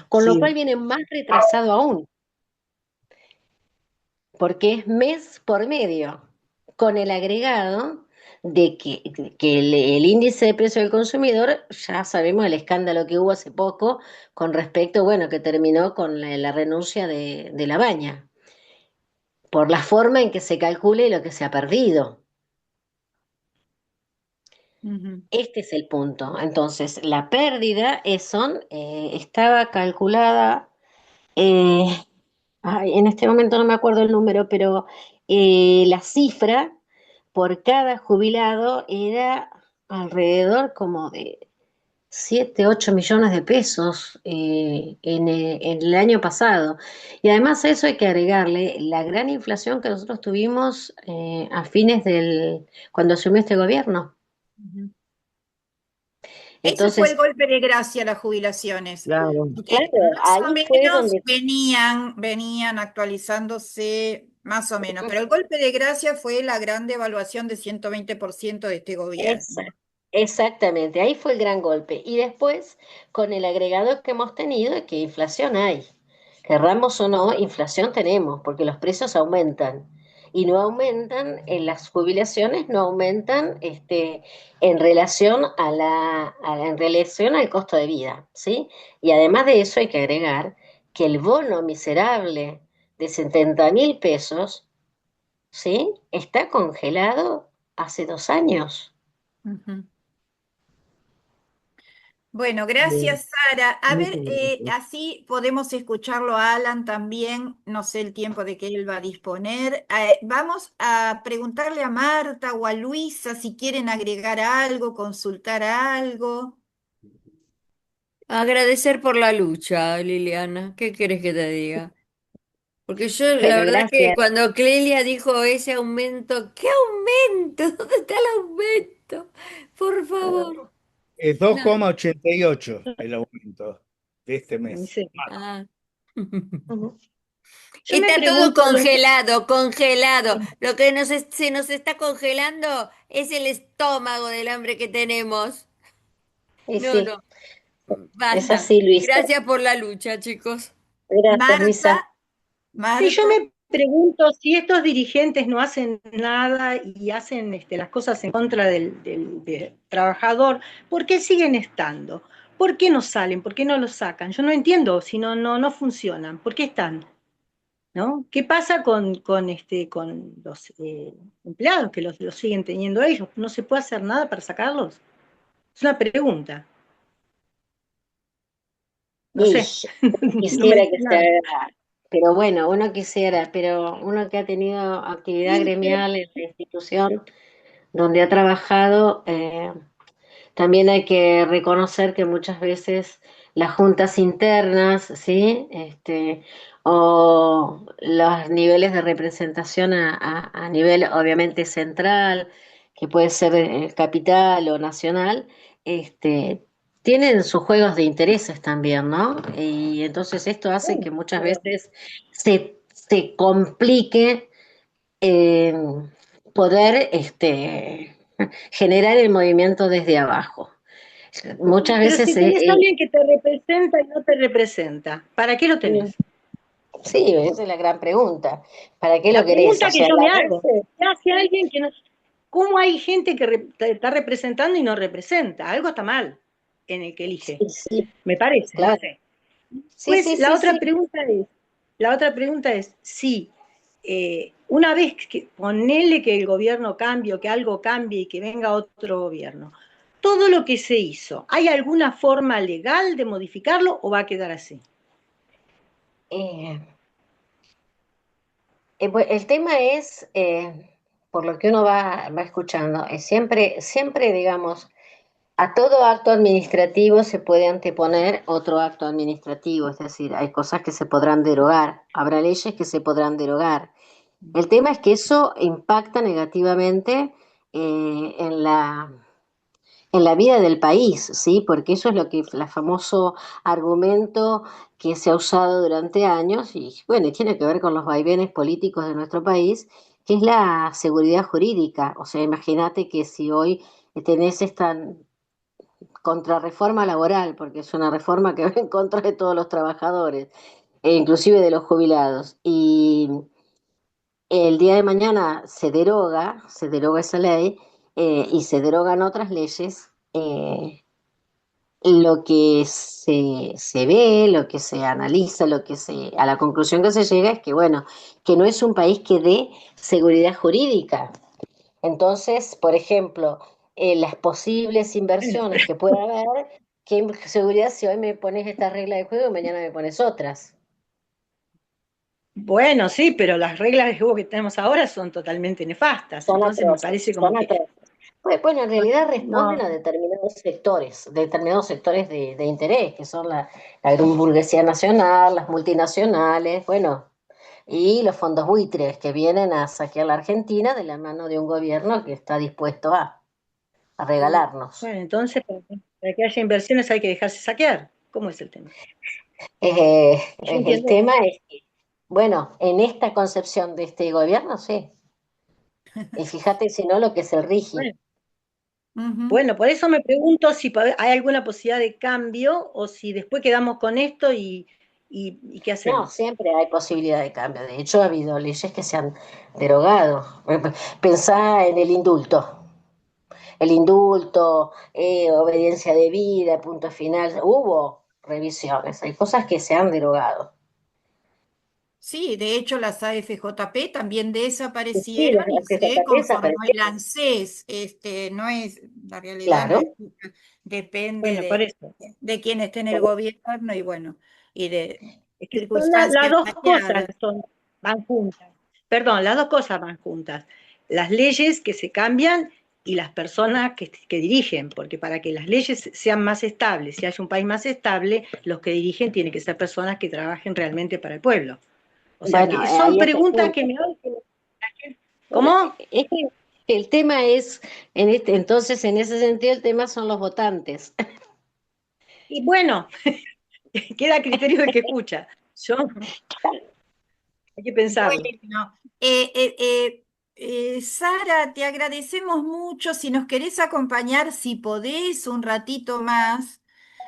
Con lo Sí. cual viene más retrasado aún, porque es mes por medio, con el agregado de que el índice de precio del consumidor, ya sabemos el escándalo que hubo hace poco con respecto, bueno, que terminó con la renuncia de La Baña, por la forma en que se calcule lo que se ha perdido. Ujú. Este es el punto. Entonces, la pérdida estaba calculada, eh, en este momento no me acuerdo el número, pero la cifra por cada jubilado era alrededor como de 7, 8 millones de pesos en el año pasado. Y además a eso hay que agregarle la gran inflación que nosotros tuvimos a fines cuando asumió este gobierno. Ujú. Ese fue el Entonces, golpe de gracia a las jubilaciones, Claro. porque claro, más o ahí fue menos donde... venían actualizándose más o menos, pero el golpe de gracia fue la gran devaluación de 120% de este gobierno. Exactamente, ahí fue el gran golpe. Y después, con el agregado que hemos tenido, que inflación hay. Querramos o no, inflación tenemos, porque los precios aumentan. Y no aumentan, en las jubilaciones no aumentan en relación en relación al costo de vida, ¿sí? Y además de eso hay que agregar que el bono miserable de 70.000 pesos, ¿sí? Está congelado hace 2 años. Ujú. Bueno, Bien. gracias, Sara. A Muchas ver, gracias. así podemos escucharlo a Alan también. No sé el tiempo de que él va a disponer. Vamos a preguntarle a Marta o a Luisa si quieren agregar algo, consultar algo. Agradecer por la lucha, Liliana. ¿Qué quieres que te diga? Porque yo, la Bueno, verdad que gracias. cuando Clelia dijo ese aumento, ¿qué aumento? ¿Dónde está el aumento? Por favor. Es No. 2,88 el aumento de este mes. Sí. Ah. Ujú. Yo me Está todo pregunto, congelado, congelado. Lo que se nos está congelando es el estómago del hambre que tenemos. Y No, sí, no, es basta. así, Luisa. Gracias por la lucha, chicos. Gracias, Marta, Luisa. sí, yo Marta. me pregunto si estos dirigentes no hacen nada y hacen las cosas en contra del trabajador, ¿por qué siguen estando? ¿Por qué no salen? ¿Por qué no los sacan? Yo no entiendo, si no funcionan, ¿por qué están? ¿No? ¿Qué pasa con los empleados que los siguen teniendo ellos? ¿No se puede hacer nada para sacarlos? Es una pregunta, no Y sé, uno no me quisiera dice que se nada. haga, pero bueno, uno quisiera, pero uno que ha tenido actividad Sí, gremial en la institución donde ha trabajado, también hay que reconocer que muchas veces las juntas internas, ¿sí? O los niveles de representación a nivel obviamente central, que puede ser capital o nacional, este, tienen sus juegos de intereses también, ¿no? Y entonces esto hace que muchas veces se complique eh, poder generar el movimiento desde abajo. Muchas Pero veces, si tenés a alguien que te representa y no te representa, ¿para qué lo tenés? sí, esa es la gran pregunta. ¿Para qué lo La querés? O pregunta que sea, yo me la hago, base, ¿qué hace alguien que no? ¿Cómo hay gente que te está representando y no representa? Algo está mal en el que elige, sí, sí, me parece, no claro. sé. Sí, Pues sí, sí, sí. la otra pregunta es si una vez que ponele que el gobierno cambie o que algo cambie y que venga otro gobierno, todo lo que se hizo, ¿hay alguna forma legal de modificarlo o va a quedar así? Eh, el tema es, por lo que uno va escuchando, es siempre, digamos, a todo acto administrativo se puede anteponer otro acto administrativo, es decir, hay cosas que se podrán derogar, habrá leyes que se podrán derogar. El tema es que eso impacta negativamente en la vida del país, ¿sí? Porque eso es lo que el famoso argumento que se ha usado durante años y bueno, y tiene que ver con los vaivenes políticos de nuestro país, que es la seguridad jurídica. O sea, imagínate que si hoy tenés esta contrarreforma laboral, porque es una reforma que va en contra de todos los trabajadores, e inclusive de los jubilados, y el día de mañana se deroga esa ley y se derogan otras leyes. Lo que se ve, lo que se analiza, a la conclusión que se llega es que, bueno, que no es un país que dé seguridad jurídica. Entonces, por ejemplo, las posibles inversiones que pueda haber, ¿qué seguridad si hoy me pones esta regla de juego y mañana me pones otras? Bueno, sí, pero las reglas de juego que tenemos ahora son totalmente nefastas, Son entonces me atroces, parece como son que atroces. Pues, bueno, en realidad responden no, a determinados sectores de interés, que son la gran burguesía nacional, las multinacionales, bueno, y los fondos buitres que vienen a saquear la Argentina de la mano de un gobierno que está dispuesto a regalarnos. bueno, entonces para que haya inversiones hay que dejarse saquear. ¿Cómo es el tema? Yo El entiendo eso. tema es que, bueno, en esta concepción de este gobierno, sí. Y fíjate si no lo que es el RIGI. Bueno, Ujú. bueno, por eso me pregunto si hay alguna posibilidad de cambio o si después quedamos con esto y ¿qué No, hacemos? siempre hay posibilidad de cambio. De hecho, ha habido leyes que se han derogado. Pensá en el indulto. El indulto, obediencia debida, punto final. Hubo revisiones. Hay cosas que se han derogado. Sí, de hecho las AFJP también Y sí, desaparecieron y las se FJP conformó el desaparecieron. ANSES. No es, la realidad no es, Claro. depende Bueno, por eso. de quién esté en el gobierno y bueno, y de Es que son las circunstancias dos cosas variadas. van juntas. Perdón, las dos cosas van juntas. Las leyes que se cambian y las personas que dirigen, porque para que las leyes sean más estables, si hay un país más estable, los que dirigen tienen que ser personas que trabajen realmente para el pueblo. O sea, Bueno, que son ahí está el preguntas que punto. me hacen. Bueno, ¿Cómo? es que el tema es, entonces, en ese sentido, el tema son los votantes. Y bueno, queda a criterio del que escucha. Yo, hay que pensarlo. Bueno, Sara, te agradecemos mucho. Si nos querés acompañar, si podés, un ratito más.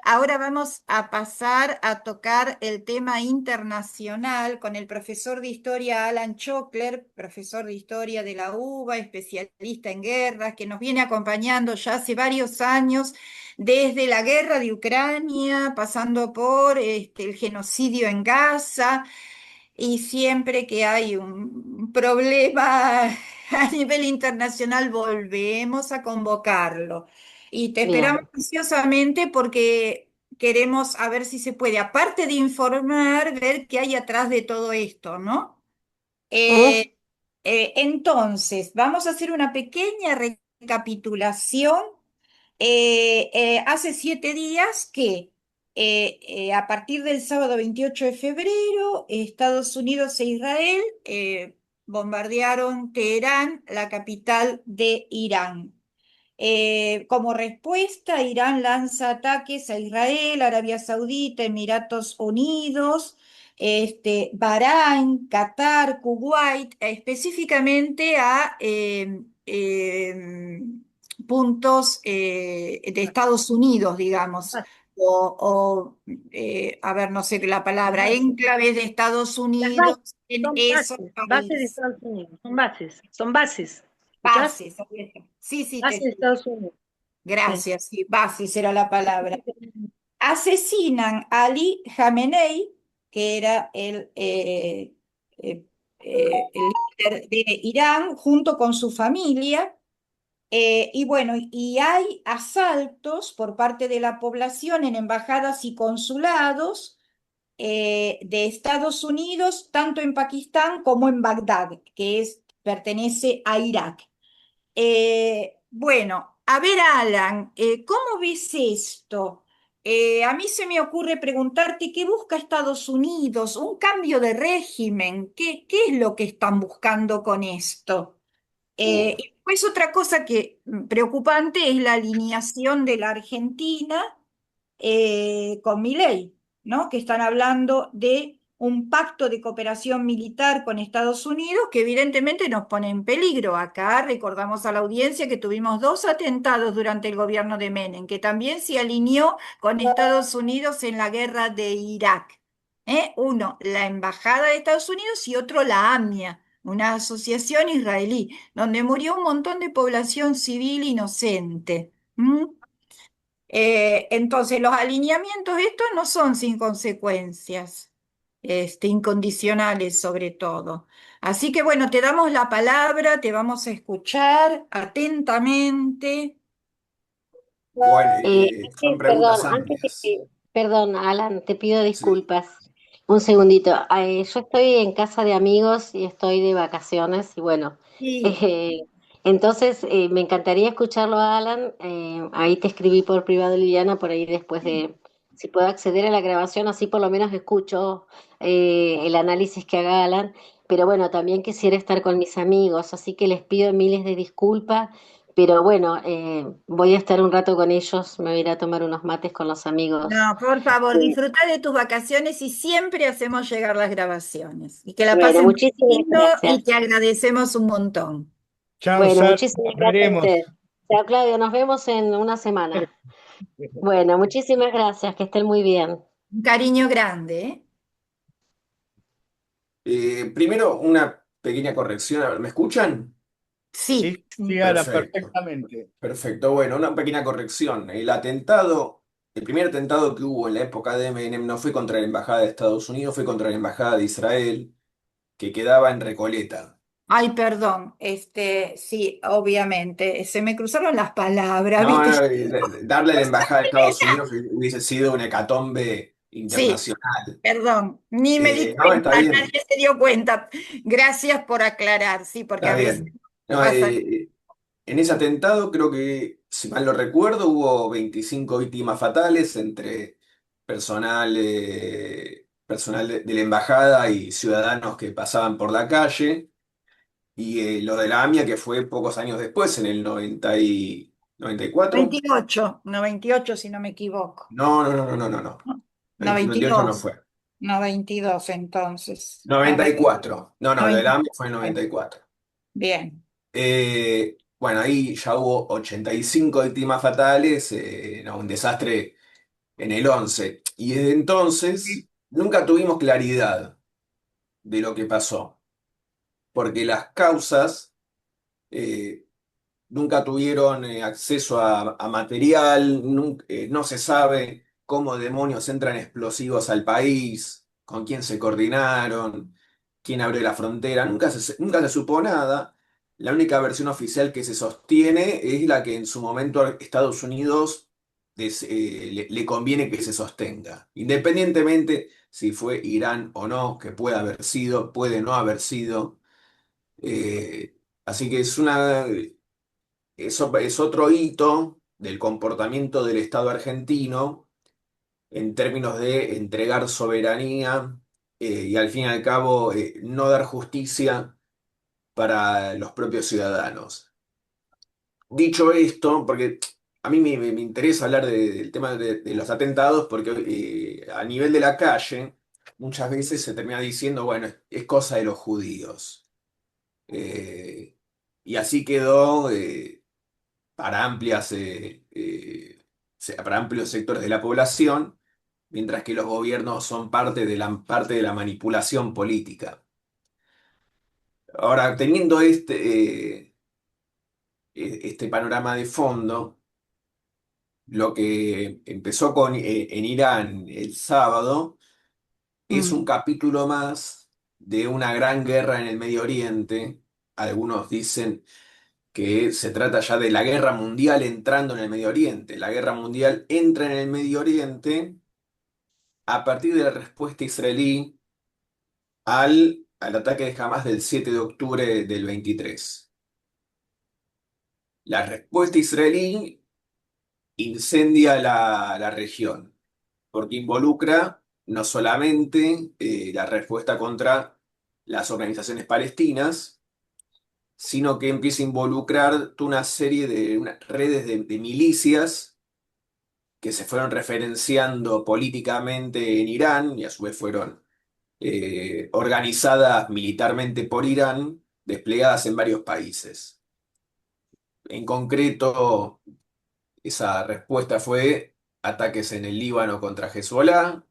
Ahora vamos a pasar a tocar el tema internacional con el profesor de historia Alan Chokler, profesor de historia de la UBA, especialista en guerras, que nos viene acompañando ya hace varios años, desde la guerra de Ucrania, pasando por el genocidio en Gaza. Y siempre que hay un problema a nivel internacional, volvemos a convocarlo. Y te esperamos Bien. ansiosamente porque queremos a ver si se puede, aparte de informar, ver qué hay atrás de todo esto, ¿no? ¿Mm? Entonces, vamos a hacer una pequeña recapitulación. Hace 7 días que a partir del sábado 28 de febrero, Estados Unidos e Israel bombardearon Teherán, la capital de Irán. Como respuesta, Irán lanza ataques a Israel, Arabia Saudita, Emiratos Unidos, Bahrein, Qatar, Kuwait, específicamente a puntos de Estados Unidos, digamos, a ver, no sé la palabra, enclaves de Estados Las bases, Unidos en son esos bases de países. Estados Unidos, son bases. ¿Escuchás? Bases, sí, sí, te Bases de escucho. Estados Unidos. Sí. Gracias, sí, bases era la palabra. Asesinan a Ali Khamenei, que era el líder de Irán, junto con su familia. Y bueno, y hay asaltos por parte de la población en embajadas y consulados de Estados Unidos, tanto en Pakistán como en Bagdad, pertenece a Irak. Bueno, a ver, Alan, ¿cómo ves esto? A mí se me ocurre preguntarte qué busca Estados Unidos, un cambio de régimen, ¿qué es lo que están buscando con esto? Y pues otra cosa que preocupante es la alineación de la Argentina con Milei, ¿no? Que están hablando de un pacto de cooperación militar con Estados Unidos que evidentemente nos pone en peligro. Acá recordamos a la audiencia que tuvimos dos atentados durante el gobierno de Menem, que también se alineó con Estados Unidos en la guerra de Irak. Uno, la Embajada de Estados Unidos y otro, la AMIA, una asociación israelí, donde murió un montón de población civil inocente. ¿Mm? Entonces, los alineamientos estos no son sin consecuencias, incondicionales sobre todo. Así que bueno, te damos la palabra, te vamos a escuchar atentamente. Bueno, son Perdón, preguntas amplias. perdón, Alan, te pido Sí. disculpas. Un segundito. Yo estoy en casa de amigos y estoy de vacaciones y bueno, Sí, eh, entonces me encantaría escucharlo a Alan. Ahí te escribí por privado, Liliana, por ahí después sí. de, si puedo acceder a la grabación, así por lo menos escucho el análisis que haga Alan. Pero bueno, también quisiera estar con mis amigos, así que les pido miles de disculpas. Pero bueno, voy a estar un rato con ellos, me voy a ir a tomar unos mates con los amigos. No, por favor, Eh, disfruta de tus vacaciones y siempre hacemos llegar las grabaciones. Y que la bueno, pasen muy muchísimas lindo y gracias. te agradecemos un montón. Chao, Bueno, Sara, muchísimas nos gracias a veremos. ustedes. Chao, Claudio, nos vemos en una semana. Bueno, muchísimas gracias, que estén muy bien. Un cariño grande, ¿eh? Primero, una pequeña corrección. A ver, ¿me escuchan? Sí, Sí, sí, sí. Ara, Perfecto, perfectamente. perfecto. Bueno, una pequeña corrección. El primer atentado que hubo en la época de Menem no fue contra la Embajada de Estados Unidos, fue contra la Embajada de Israel, que quedaba en Recoleta. Ay, perdón, sí, obviamente, se me cruzaron las palabras, No, ¿viste? no, darle a la Embajada de Estados Unidos hubiese sido una hecatombe Sí, internacional. perdón, ni me di No, está cuenta, bien. nadie se dio cuenta. Gracias por aclarar, sí, porque Está a veces bien. No, pasa. en ese atentado creo que, si mal no recuerdo, hubo 25 víctimas fatales entre personal de la embajada y ciudadanos que pasaban por la calle. Y lo de la AMIA, que fue pocos años después, en el 94. 98, 98 si no me equivoco. No, no, no, no, no, no, no. No, 98 no 92, fue. 92 entonces. A ver, 94. No, no, lo de la AMIA fue en 94. 94. Bien. Bueno, ahí ya hubo 85 víctimas fatales, no, un desastre en el 11. Y desde entonces nunca tuvimos claridad de lo que pasó, porque las causas eh, nunca tuvieron acceso a material, no se sabe cómo demonios entran explosivos al país, con quién se coordinaron, quién abrió la frontera, nunca se supo nada. La única versión oficial que se sostiene es la que en su momento Estados Unidos le conviene que se sostenga, independientemente si fue Irán o no, que puede haber sido, puede no haber sido. Así que eso es otro hito del comportamiento del Estado argentino en términos de entregar soberanía y al fin y al cabo no dar justicia para los propios ciudadanos. Dicho esto, porque a mí me interesa hablar del tema de los atentados, porque a nivel de la calle, muchas veces se termina diciendo, bueno, es cosa de los judíos. Eh, y así quedó para para amplios sectores de la población, mientras que los gobiernos son parte de la manipulación política. Ahora, teniendo este panorama de fondo, lo que empezó en Irán el sábado es un Mm. capítulo más de una gran guerra en el Medio Oriente. Algunos dicen que se trata ya de la guerra mundial entrando en el Medio Oriente. La guerra mundial entra en el Medio Oriente a partir de la respuesta israelí al ataque de Hamas del 7 de octubre del 23. La respuesta israelí incendia la región, porque involucra no solamente la respuesta contra las organizaciones palestinas, sino que empieza a involucrar toda una serie de redes de milicias que se fueron referenciando políticamente en Irán y a su vez fueron organizadas militarmente por Irán, desplegadas en varios países. En concreto, esa respuesta fue ataques en el Líbano contra Hezbollah,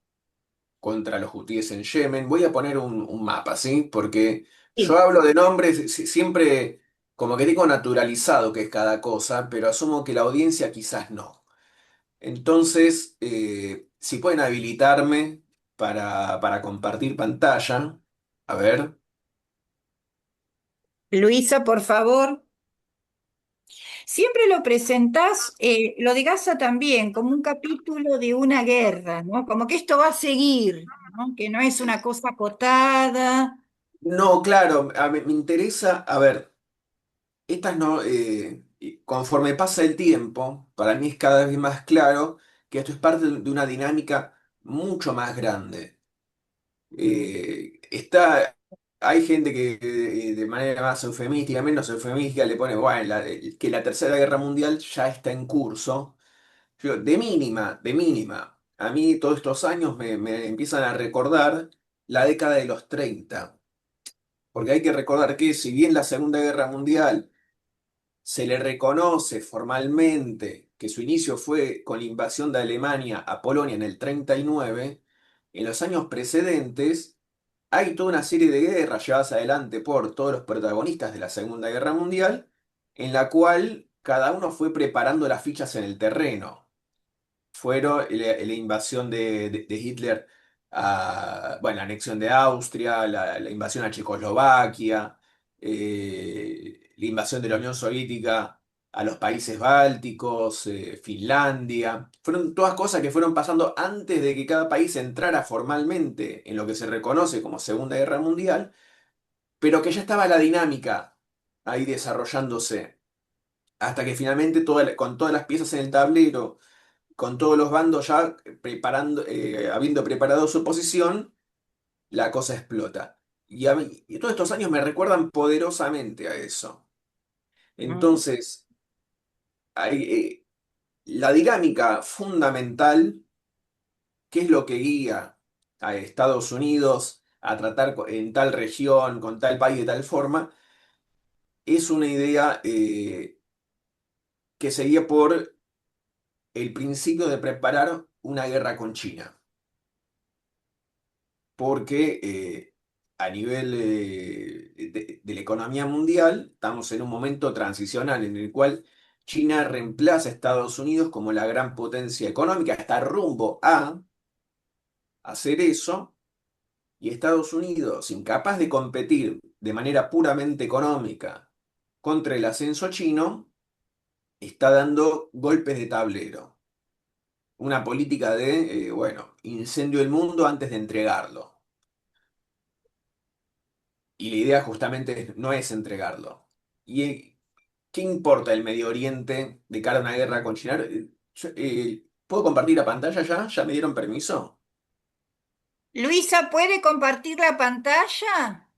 contra los hutíes en Yemen. Voy a poner un mapa, ¿sí? Porque yo Sí. hablo de nombres, siempre como que tengo naturalizado que es cada cosa, pero asumo que la audiencia quizás no. Entonces, si pueden habilitarme para compartir pantalla, a ver. Luisa, por favor. Siempre lo presentás, lo de Gaza también, como un capítulo de una guerra, ¿no? Como que esto va a seguir, ¿no? Que no es una cosa acotada. No, claro, me interesa, a ver, estas no, y conforme pasa el tiempo, para mí es cada vez más claro que esto es parte de una dinámica mucho más grande. Hay gente que de manera más eufemística, menos eufemística, le pone, bueno, que la Tercera Guerra Mundial ya está en curso. Yo, de mínima, a mí todos estos años me empiezan a recordar la década de los 30, porque hay que recordar que si bien la Segunda Guerra Mundial se le reconoce formalmente que su inicio fue con la invasión de Alemania a Polonia en el 39, en los años precedentes hay toda una serie de guerras llevadas adelante por todos los protagonistas de la Segunda Guerra Mundial, en la cual cada uno fue preparando las fichas en el terreno. Fueron la invasión de Hitler bueno, la anexión de Austria, la invasión a Checoslovaquia, la invasión de la Unión Soviética a los países bálticos, Finlandia. Fueron todas cosas que fueron pasando antes de que cada país entrara formalmente en lo que se reconoce como Segunda Guerra Mundial, pero que ya estaba la dinámica ahí desarrollándose, hasta que finalmente con todas las piezas en el tablero, con todos los bandos ya habiendo preparado su posición, la cosa explota. Y todos estos años me recuerdan poderosamente a eso. Mm. Entonces, la dinámica fundamental, ¿qué es lo que guía a Estados Unidos a tratar en tal región, con tal país de tal forma? Es una idea que seguía por el principio de preparar una guerra con China. Porque a nivel de la economía mundial estamos en un momento transicional en el cual China reemplaza a Estados Unidos como la gran potencia económica, está rumbo a hacer eso, y Estados Unidos, incapaz de competir de manera puramente económica contra el ascenso chino, está dando golpes de tablero. Una política de, bueno, incendio el mundo antes de entregarlo. Y la idea justamente no es entregarlo. ¿Y qué importa el Medio Oriente de cara a una guerra con China? ¿Puedo compartir la pantalla ya? ¿Ya me dieron permiso? Luisa, ¿puede compartir la pantalla?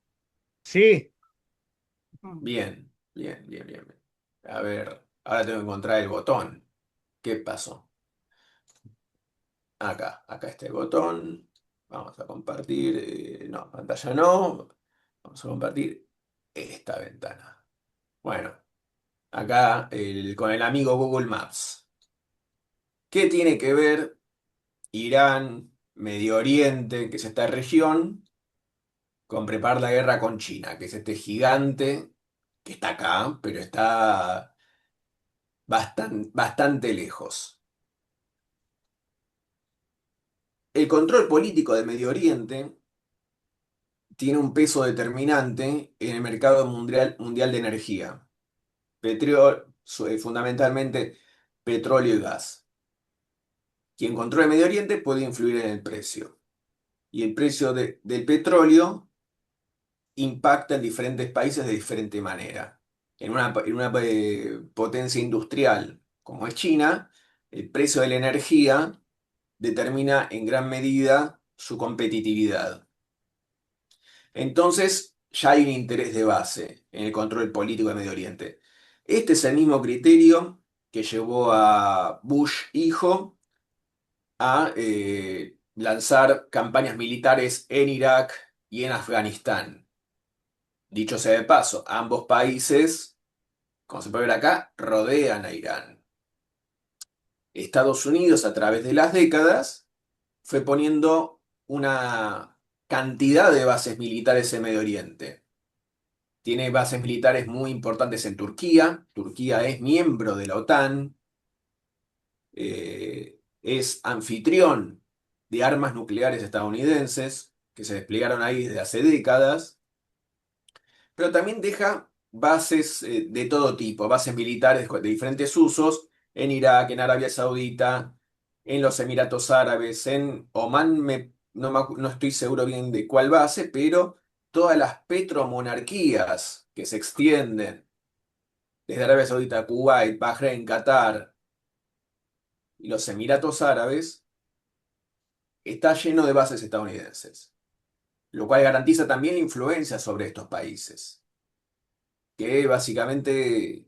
Sí, Mm. Bien, bien, bien, bien, bien. A ver. Ahora tengo que encontrar el botón. ¿Qué pasó? Acá está el botón. Vamos a compartir. No, pantalla no. Vamos a compartir esta ventana. Bueno, acá con el amigo Google Maps. ¿Qué tiene que ver Irán, Medio Oriente, que es esta región, con preparar la guerra con China, que es este gigante que está acá, pero está bastante lejos? El control político de Medio Oriente tiene un peso determinante en el mercado mundial de energía, fundamentalmente petróleo y gas. Quien controla Medio Oriente puede influir en el precio. Y el precio del petróleo impacta en diferentes países de diferente manera. En una potencia industrial como es China, el precio de la energía determina en gran medida su competitividad. Entonces, ya hay un interés de base en el control político de Medio Oriente. Este es el mismo criterio que llevó a Bush hijo a lanzar campañas militares en Irak y en Afganistán. Dicho sea de paso, ambos países, como se puede ver acá, rodean a Irán. Estados Unidos, a través de las décadas, fue poniendo una cantidad de bases militares en Medio Oriente. Tiene bases militares muy importantes en Turquía. Turquía es miembro de la OTAN, es anfitrión de armas nucleares estadounidenses que se desplegaron ahí desde hace décadas, pero también deja bases de todo tipo, bases militares de diferentes usos en Irak, en Arabia Saudita, en los Emiratos Árabes, en Omán, no estoy seguro bien de cuál base, pero todas las petromonarquías que se extienden desde Arabia Saudita, Kuwait, Bahrein, Qatar y los Emiratos Árabes, está lleno de bases estadounidenses, lo cual garantiza también influencia sobre estos países, que básicamente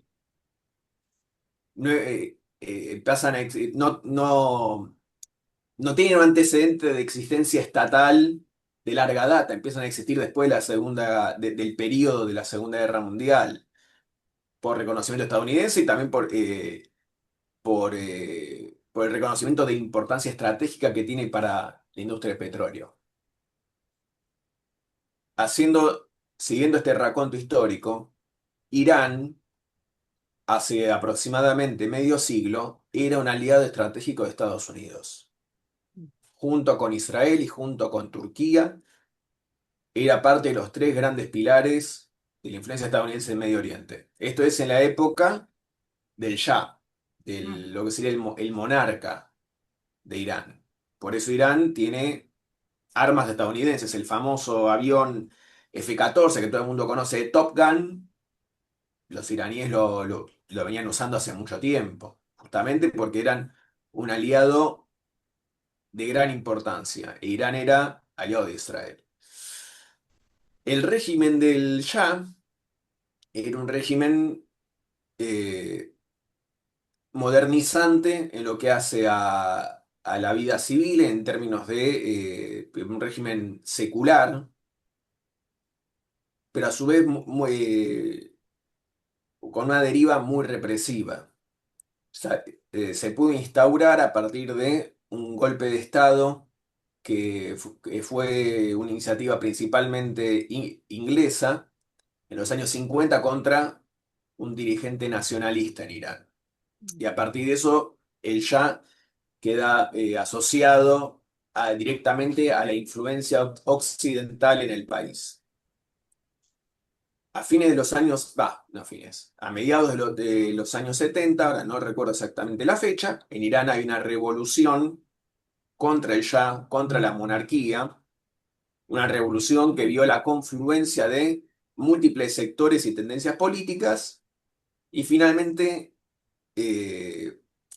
no, no tienen un antecedente de existencia estatal de larga data, empiezan a existir después de del periodo de la Segunda Guerra Mundial, por reconocimiento estadounidense y también por el reconocimiento de importancia estratégica que tiene para la industria del petróleo. Siguiendo este raconto histórico, Irán, hace aproximadamente medio siglo, era un aliado estratégico de Estados Unidos. Junto con Israel y junto con Turquía, era parte de los tres grandes pilares de la influencia estadounidense en Medio Oriente. Esto es en la época del Shah, lo que sería el monarca de Irán. Por eso Irán tiene armas estadounidenses, el famoso avión F-14 que todo el mundo conoce de Top Gun. Los iraníes lo venían usando hace mucho tiempo, justamente porque eran un aliado de gran importancia, e Irán era aliado de Israel. El régimen del Shah era un régimen eh, modernizante en lo que hace a la vida civil en términos de un régimen secular, pero a su vez con una deriva muy represiva. Se pudo instaurar a partir de un golpe de Estado que fue una iniciativa principalmente inglesa en los años 50 contra un dirigente nacionalista en Irán. Y a partir de eso, el Shah queda asociado directamente a la influencia occidental en el país. A fines de los años, no fines, a mediados de los años 70, ahora no recuerdo exactamente la fecha, en Irán hay una revolución contra el Shah, contra la monarquía, una revolución que vio la confluencia de múltiples sectores y tendencias políticas, y finalmente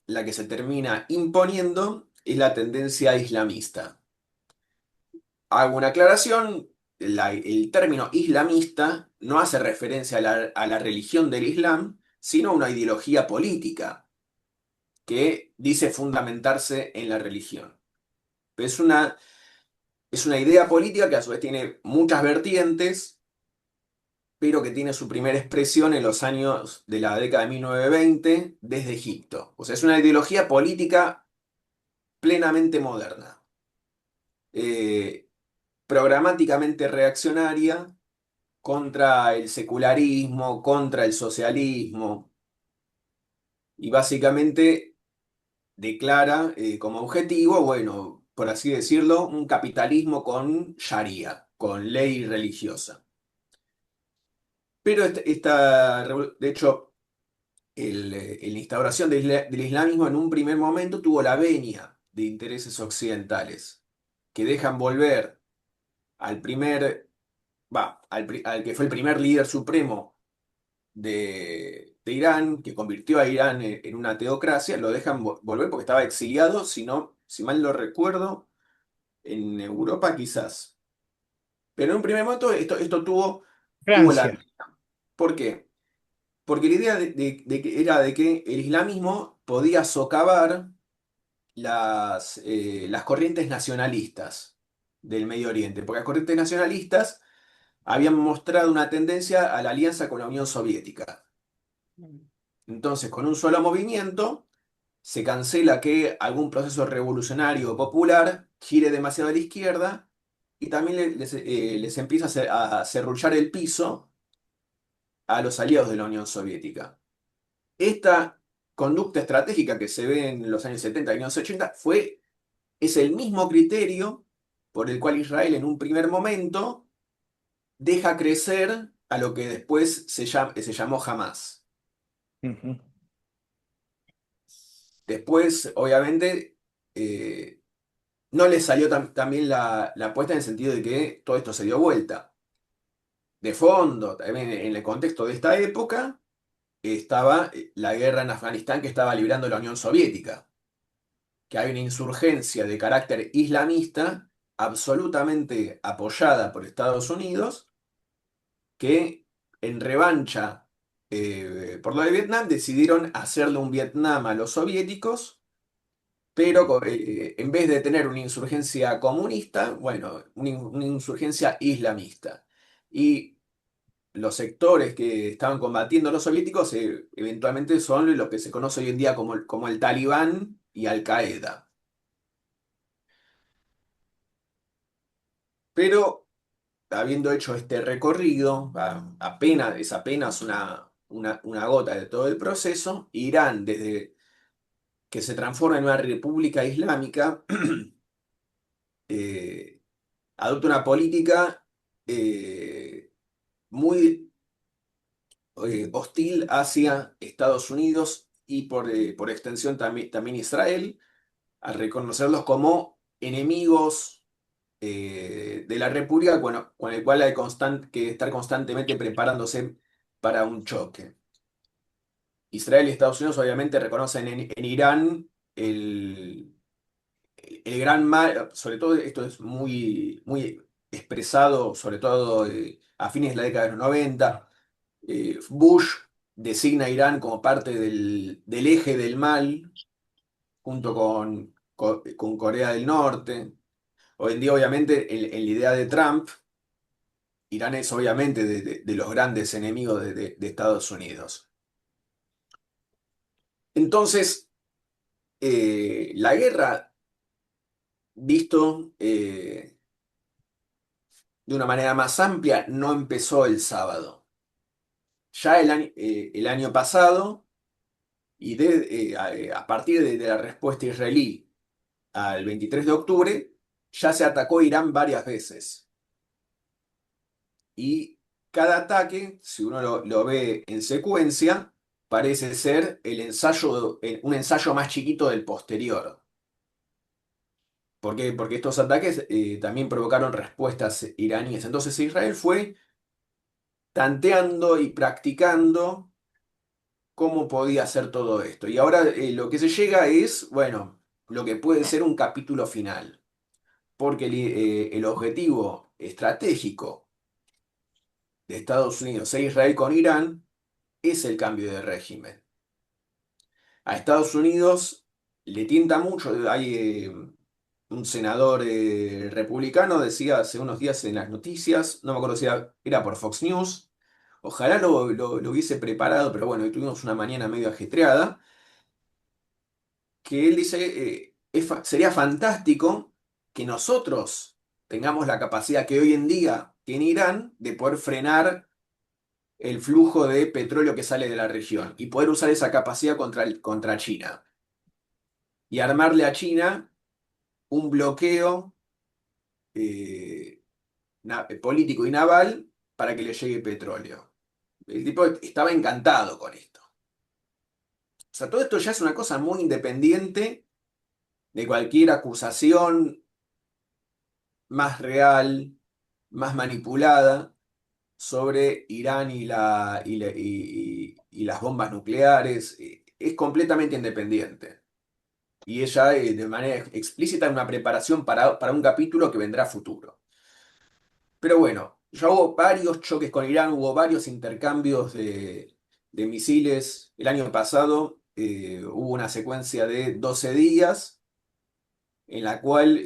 la que se termina imponiendo es la tendencia islamista. Hago una aclaración, el término islamista no hace referencia a la religión del Islam, sino una ideología política que dice fundamentarse en la religión. Es una idea política que a su vez tiene muchas vertientes, pero que tiene su primera expresión en los años de la década de 1920 desde Egipto. O sea, es una ideología política plenamente moderna, eh, programáticamente reaccionaria contra el secularismo, contra el socialismo, y básicamente declara como objetivo, bueno, por así decirlo, un capitalismo con sharia, con ley religiosa. Pero de hecho, la instauración del islamismo en un primer momento tuvo la venia de intereses occidentales, que dejan volver al primer, al que fue el primer líder supremo de Irán, que convirtió a Irán en una teocracia, lo dejan volver porque estaba exiliado, si mal no recuerdo, en Europa quizás. Pero en un primer momento esto tuvo la... Francia. ¿Por qué? Porque la idea era de que el islamismo podía socavar las corrientes nacionalistas del Medio Oriente, porque las corrientes nacionalistas habían mostrado una tendencia a la alianza con la Unión Soviética. Entonces, con un solo movimiento, se cancela que algún proceso revolucionario o popular gire demasiado a la izquierda y también les empieza a serrullar el piso a los aliados de la Unión Soviética. Esta conducta estratégica que se ve en los años 70 y años 80 es el mismo criterio por el cual Israel en un primer momento deja crecer a lo que después se llamó Hamas. Ujú. Después, obviamente, eh, no le salió tan bien la apuesta en el sentido de que todo esto se dio vuelta. De fondo, también en el contexto de esta época, estaba la guerra en Afganistán que estaba librando la Unión Soviética, que hay una insurgencia de carácter islamista absolutamente apoyada por Estados Unidos, que en revancha por lo de Vietnam decidieron hacerle un Vietnam a los soviéticos, pero en vez de tener una insurgencia comunista, bueno, una insurgencia islamista. Y los sectores que estaban combatiendo a los soviéticos eventualmente son lo que se conoce hoy en día como el Talibán y Al Qaeda. Pero habiendo hecho este recorrido, es apenas una gota de todo el proceso, Irán, desde que se transforma en una república islámica, eh, adopta una política muy hostil hacia Estados Unidos y por extensión también Israel, al reconocerlos como enemigos de la República, bueno, con el cual hay que estar constantemente preparándose para un choque. Israel y Estados Unidos obviamente reconocen en Irán el gran mal, sobre todo esto es muy expresado, sobre todo a fines de la década de los 90. Bush designa a Irán como parte del eje del mal, junto con Corea del Norte. Hoy en día, obviamente, en la idea de Trump, Irán es obviamente de los grandes enemigos de Estados Unidos. Entonces, la guerra, visto de una manera más amplia, no empezó el sábado. Ya el año pasado, y a partir de la respuesta israelí al 23 de octubre, ya se atacó Irán varias veces. Y cada ataque, si uno lo ve en secuencia, parece ser un ensayo más chiquito del posterior. ¿Por qué? Porque estos ataques también provocaron respuestas iraníes. Entonces Israel fue tanteando y practicando cómo podía hacer todo esto. Y ahora lo que se llega es, bueno, lo que puede ser un capítulo final. Porque el objetivo estratégico de Estados Unidos e Israel con Irán es el cambio de régimen. A Estados Unidos le tienta mucho, hay un senador republicano, decía hace unos días en las noticias, no me acuerdo si era por Fox News, ojalá lo hubiese preparado, pero bueno, hoy tuvimos una mañana medio ajetreada, que él dice, sería fantástico que nosotros tengamos la capacidad que hoy en día tiene Irán de poder frenar el flujo de petróleo que sale de la región y poder usar esa capacidad contra China y armarle a China un bloqueo político y naval para que le llegue petróleo. El tipo estaba encantado con esto. O sea, todo esto ya es una cosa muy independiente de cualquier acusación más real, más manipulada sobre Irán y las bombas nucleares. Es completamente independiente. Y ella, de manera explícita, en una preparación para un capítulo que vendrá a futuro. Pero bueno, ya hubo varios choques con Irán, hubo varios intercambios de misiles. El año pasado hubo una secuencia de 12 días en la cual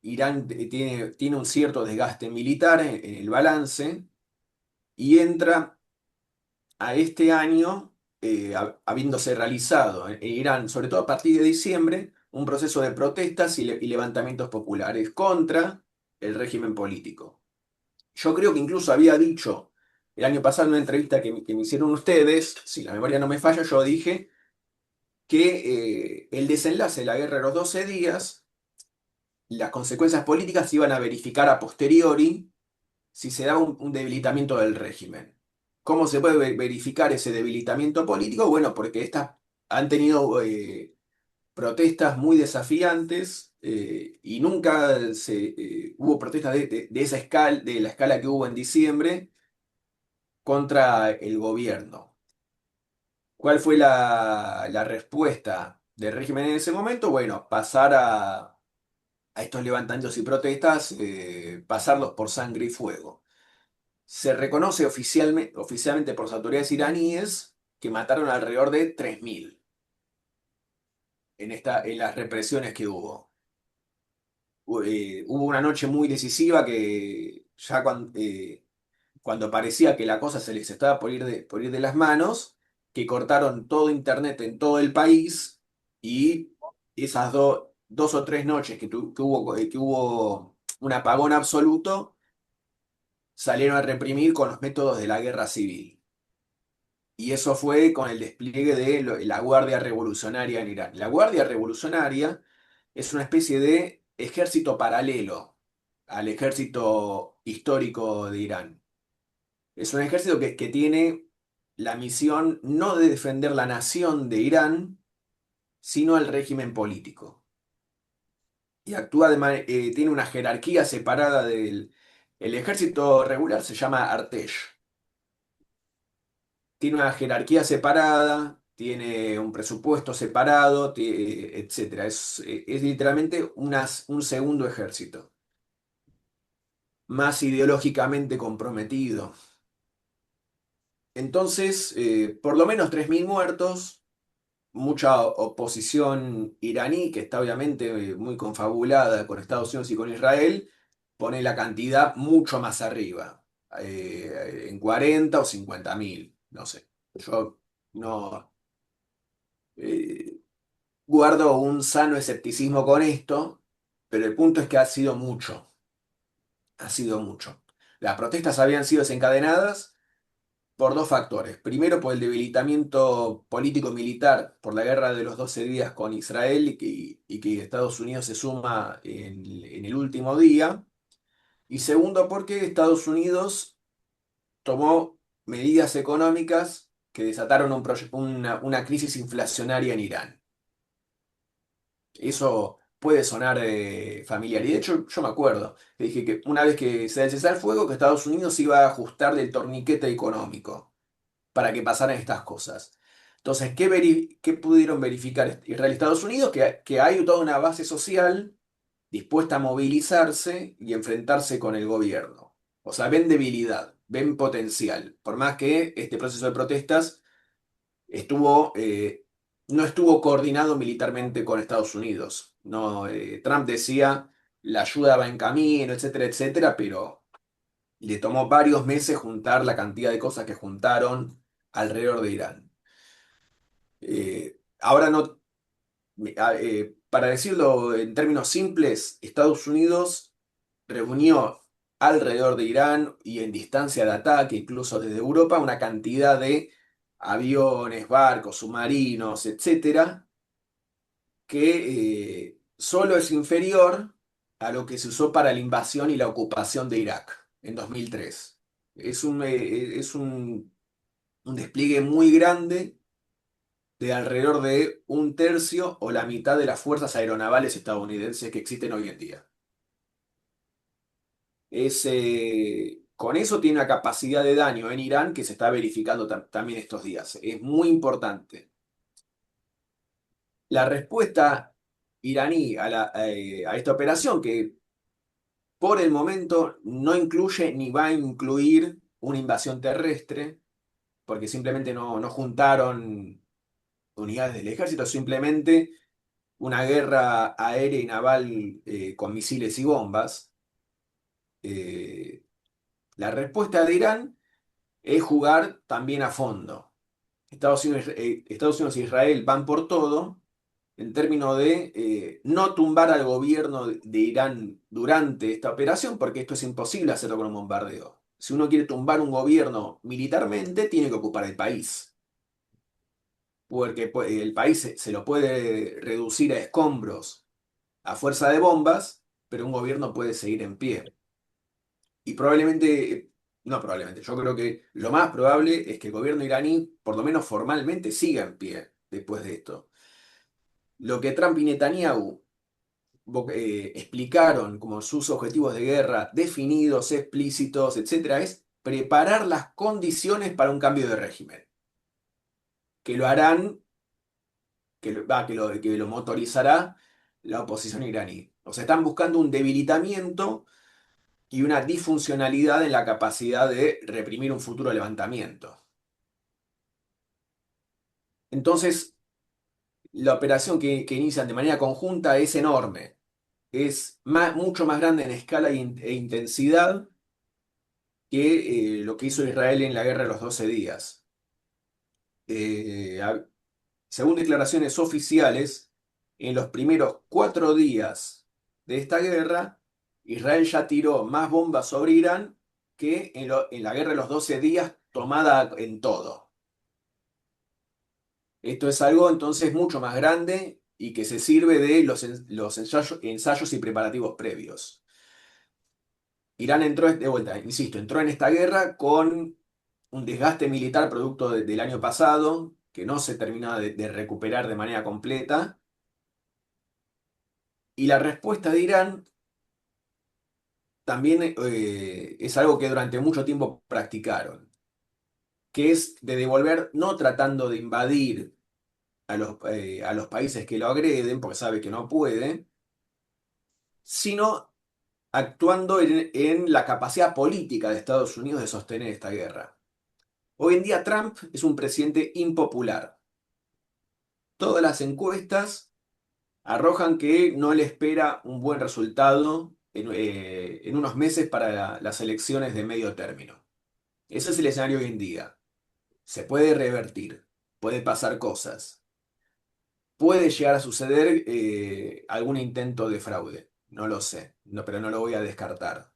Irán tiene un cierto desgaste militar en el balance y entra a este año habiéndose realizado en Irán, sobre todo a partir de diciembre, un proceso de protestas y levantamientos populares contra el régimen político. Yo creo que incluso había dicho el año pasado en una entrevista que me hicieron ustedes, si la memoria no me falla, yo dije que el desenlace de la guerra de los 12 días, las consecuencias políticas se iban a verificar a posteriori si se daba un debilitamiento del régimen. ¿Cómo se puede verificar ese debilitamiento político? Bueno, porque estas han tenido protestas muy desafiantes y nunca hubo protestas de esa escala, de la escala que hubo en diciembre contra el gobierno. ¿Cuál fue la respuesta del régimen en ese momento? Bueno, pasar a estos levantamientos y protestas, pasarlos por sangre y fuego. Se reconoce oficialmente por las autoridades iraníes que mataron alrededor de 3.000 en las represiones que hubo. Hubo una noche muy decisiva que ya cuando parecía que la cosa se les estaba por ir de las manos, que cortaron todo internet en todo el país y esas dos o tres noches que hubo un apagón absoluto, salieron a reprimir con los métodos de la guerra civil. Y eso fue con el despliegue de la Guardia Revolucionaria en Irán. La Guardia Revolucionaria es una especie de ejército paralelo al ejército histórico de Irán. Es un ejército que tiene la misión no de defender la nación de Irán, sino al régimen político. Y actúa tiene una jerarquía separada el ejército regular, se llama Artesh. Tiene una jerarquía separada, tiene un presupuesto separado, etcétera. Es literalmente un segundo ejército, más ideológicamente comprometido. Entonces, por lo menos 3.000 muertos, mucha oposición iraní, que está obviamente muy confabulada con Estados Unidos y con Israel, pone la cantidad mucho más arriba, en 40 o 50.000, no sé. Yo no eh, guardo un sano escepticismo con esto, pero el punto es que ha sido mucho, ha sido mucho. Las protestas habían sido desencadenadas por dos factores. Primero, por el debilitamiento político-militar por la guerra de los 12 días con Israel y que Estados Unidos se suma en el último día. Y segundo, porque Estados Unidos tomó medidas económicas que desataron una crisis inflacionaria en Irán. Eso puede sonar familiar. Y de hecho, yo me acuerdo, que dije que una vez que se da el cesar el fuego, que Estados Unidos iba a ajustar del torniquete económico para que pasaran estas cosas. Entonces, ¿qué pudieron verificar Israel y Estados Unidos? Que hay toda una base social dispuesta a movilizarse y enfrentarse con el gobierno. O sea, ven debilidad. ven potencial, por más que este proceso de protestas estuvo, no estuvo coordinado militarmente con Estados Unidos. No, Trump decía, la ayuda va en camino, etcétera, etcétera, pero le tomó varios meses juntar la cantidad de cosas que juntaron alrededor de Irán. Ahora no, para decirlo en términos simples, Estados Unidos reunió alrededor de Irán y en distancia de ataque, incluso desde Europa, una cantidad de aviones, barcos, submarinos, etcétera, que solo es inferior a lo que se usó para la invasión y la ocupación de Irak en 2003. Es un despliegue muy grande de alrededor de un tercio o la mitad de las fuerzas aeronavales estadounidenses que existen hoy en día. Con eso tiene una capacidad de daño en Irán que se está verificando también estos días. Es muy importante. La respuesta iraní a esta operación, que por el momento no incluye ni va a incluir una invasión terrestre, porque simplemente no juntaron unidades del ejército, simplemente una guerra aérea y naval con misiles y bombas. Eh, la respuesta de Irán es jugar también a fondo. Estados Unidos e Israel van por todo en términos de no tumbar al gobierno de Irán durante esta operación, porque esto es imposible hacerlo con un bombardeo. Si uno quiere tumbar un gobierno militarmente, tiene que ocupar el país. Porque el país se lo puede reducir a escombros a fuerza de bombas, pero un gobierno puede seguir en pie. Y probablemente, no probablemente, yo creo que lo más probable es que el gobierno iraní, por lo menos formalmente, siga en pie después de esto. Lo que Trump y Netanyahu explicaron como sus objetivos de guerra definidos, explícitos, etcétera, es preparar las condiciones para un cambio de régimen, que lo harán, que lo motorizará la oposición iraní. O sea, están buscando un debilitamiento y una disfuncionalidad en la capacidad de reprimir un futuro levantamiento. Entonces, la operación que inician de manera conjunta es enorme. Es mucho más grande en escala e intensidad que lo que hizo Israel en la guerra de los 12 días. Eh, a- Según declaraciones oficiales, en los primeros 4 días de esta guerra, Israel ya tiró más bombas sobre Irán que en la guerra de los 12 días tomada en todo. Esto es algo entonces mucho más grande y que se sirve de los ensayos y preparativos previos. Irán entró, de vuelta, insisto, entró en esta guerra con un desgaste militar producto del año pasado, que no se terminaba de recuperar de manera completa, y la respuesta de Irán también es algo que durante mucho tiempo practicaron, que es de devolver, no tratando de invadir a los países que lo agreden, porque sabe que no puede, sino actuando en la capacidad política de Estados Unidos de sostener esta guerra. Hoy en día Trump es un presidente impopular. Todas las encuestas arrojan que no le espera un buen resultado en unos meses para las elecciones de medio término. Ese es el escenario hoy en día. Se puede revertir, puede pasar cosas, puede llegar a suceder algún intento de fraude. No lo sé, pero no lo voy a descartar.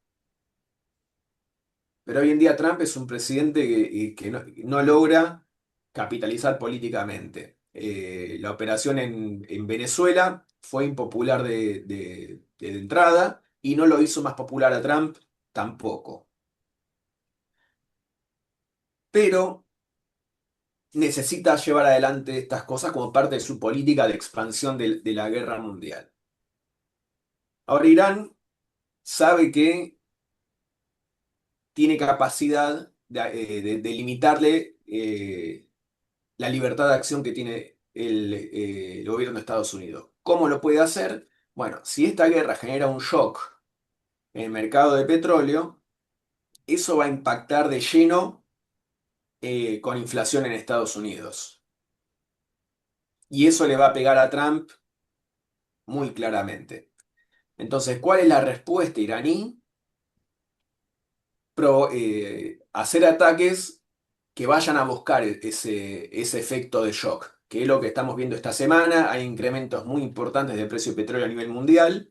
Pero hoy en día Trump es un presidente que no logra capitalizar políticamente. La operación en Venezuela fue impopular de entrada y no lo hizo más popular a Trump tampoco. Pero necesita llevar adelante estas cosas como parte de su política de expansión de la guerra mundial. Ahora Irán sabe que tiene capacidad de limitarle la libertad de acción que tiene el gobierno de Estados Unidos. ¿Cómo lo puede hacer? Bueno, si esta guerra genera un shock en el mercado de petróleo, eso va a impactar de lleno con inflación en Estados Unidos. Y eso le va a pegar a Trump muy claramente. Entonces, ¿cuál es la respuesta iraní? Hacer ataques que vayan a buscar ese efecto de shock, que es lo que estamos viendo esta semana. Hay incrementos muy importantes del precio del petróleo a nivel mundial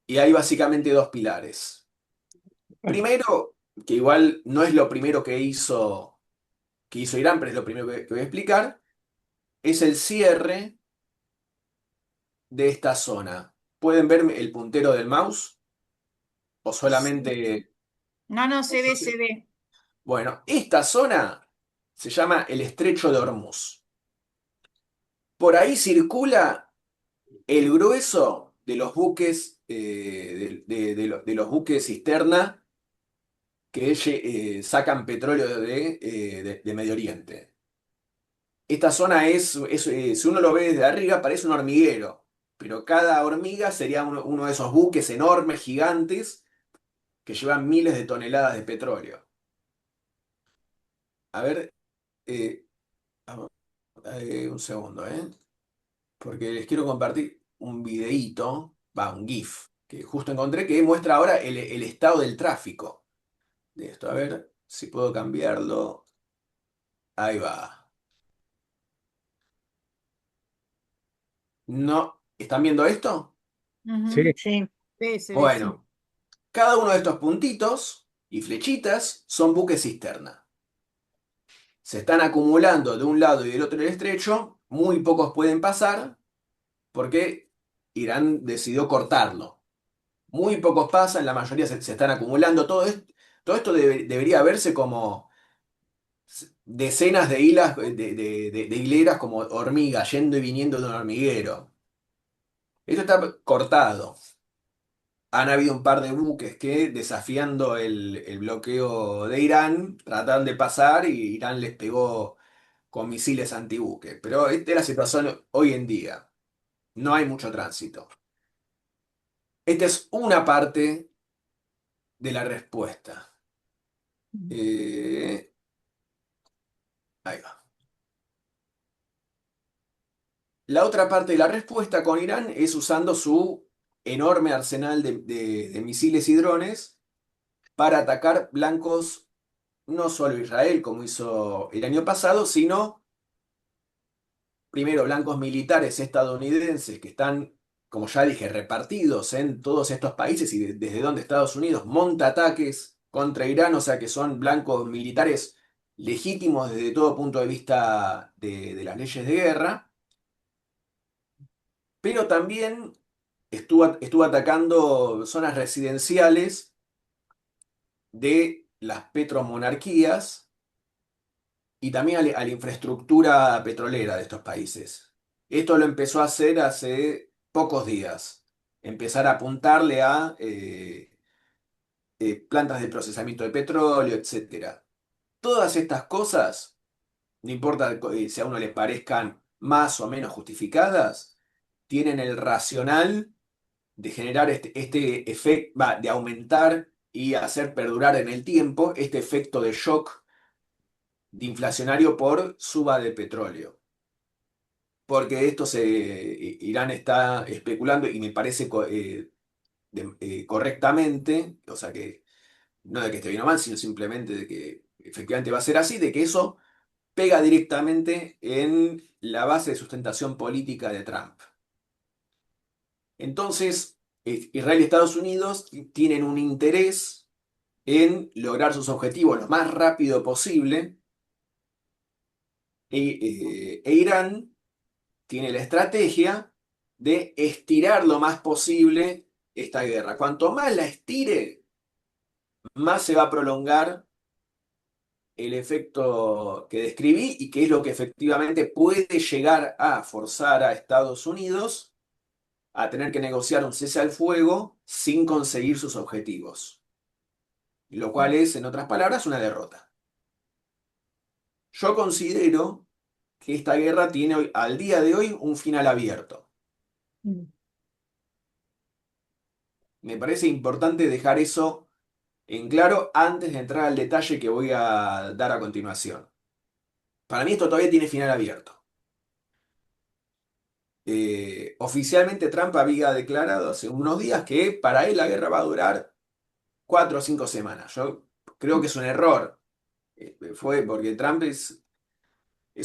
y hay básicamente dos pilares. Primero, que igual no es lo primero que hizo Irán, pero es lo primero que voy a explicar, es el cierre de esta zona. ¿Pueden ver el puntero del mouse? ¿O Sí. solamente... No, no, se ve, se ve. Bueno, esta zona se llama el Estrecho de Hormuz. Por ahí circula el grueso de los buques, de los buques cisterna que sacan petróleo de Medio Oriente. Esta zona si uno lo ve desde arriba, parece un hormiguero, pero cada hormiga sería uno de esos buques enormes, gigantes, que llevan miles de toneladas de petróleo. A ver, eh, un segundo, porque les quiero compartir un videíto, un GIF, que justo encontré que muestra ahora el estado del tráfico de esto. A ver si puedo cambiarlo. Ahí va. No, ¿están viendo esto? Ujú. Sí, Sí. Sí, se ve, sí. Bueno, cada uno de estos puntitos y flechitas son buques cisterna. Se están acumulando de un lado y del otro del estrecho, muy pocos pueden pasar porque Irán decidió cortarlo. Muy pocos pasan, la mayoría se están acumulando. Todo esto debería verse como decenas de hilas, de hileras como hormigas yendo y viniendo de un hormiguero. Esto está cortado. Han habido un par de buques que, desafiando el bloqueo de Irán, trataron de pasar y Irán les pegó con misiles antibuques. Pero esta es la situación hoy en día. No hay mucho tránsito. Esta es una parte de la respuesta. Eh, ahí va. La otra parte de la respuesta con Irán es usando su enorme arsenal de misiles y drones para atacar blancos, no solo Israel, como hizo el año pasado, sino primero blancos militares estadounidenses que están, como ya dije, repartidos en todos estos países y desde donde Estados Unidos monta ataques contra Irán, o sea que son blancos militares legítimos desde todo punto de vista de las leyes de guerra, pero también estuvo atacando zonas residenciales de las petromonarquías y también a la infraestructura petrolera de estos países. Esto lo empezó a hacer hace pocos días. Empezar a apuntarle a plantas de procesamiento de petróleo, etcétera. Todas estas cosas, no importa si a uno le parezcan más o menos justificadas, tienen el racional de generar este efecto, de aumentar y hacer perdurar en el tiempo este efecto de shock de inflacionario por suba de petróleo. Porque Irán está especulando y me parece correctamente, o sea que no de que esté bien o mal, sino simplemente de que efectivamente va a ser así, de que eso pega directamente en la base de sustentación política de Trump. Entonces, Israel y Estados Unidos tienen un interés en lograr sus objetivos lo más rápido posible, e Irán tiene la estrategia de estirar lo más posible esta guerra. Cuanto más la estire, más se va a prolongar el efecto que describí y que es lo que efectivamente puede llegar a forzar a Estados Unidos a tener que negociar un cese al fuego sin conseguir sus objetivos, lo cual es, en otras palabras, una derrota. Yo considero que esta guerra tiene al día de hoy un final abierto. Me parece importante dejar eso en claro antes de entrar al detalle que voy a dar a continuación. Para mí esto todavía tiene final abierto. Oficialmente Trump había declarado hace unos días que para él la guerra va a durar 4 o 5 semanas. Yo creo que es un error. Fue porque Trump es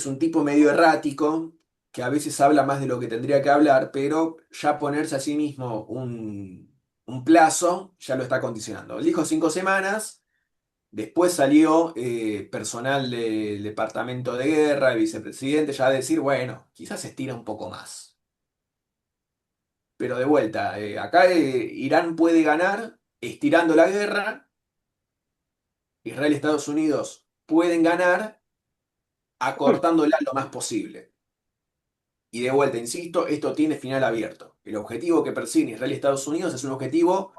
un tipo medio errático, que a veces habla más de lo que tendría que hablar, pero ya ponerse a sí mismo un plazo ya lo está condicionando. Él dijo 5 semanas, después salió personal del Departamento de Guerra, el vicepresidente, ya a decir, bueno, quizás se estira un poco más. Pero de vuelta, acá Irán puede ganar estirando la guerra, Israel y Estados Unidos pueden ganar acortándola lo más posible. Y de vuelta, insisto, esto tiene final abierto. El objetivo que persiguen Israel y Estados Unidos es un objetivo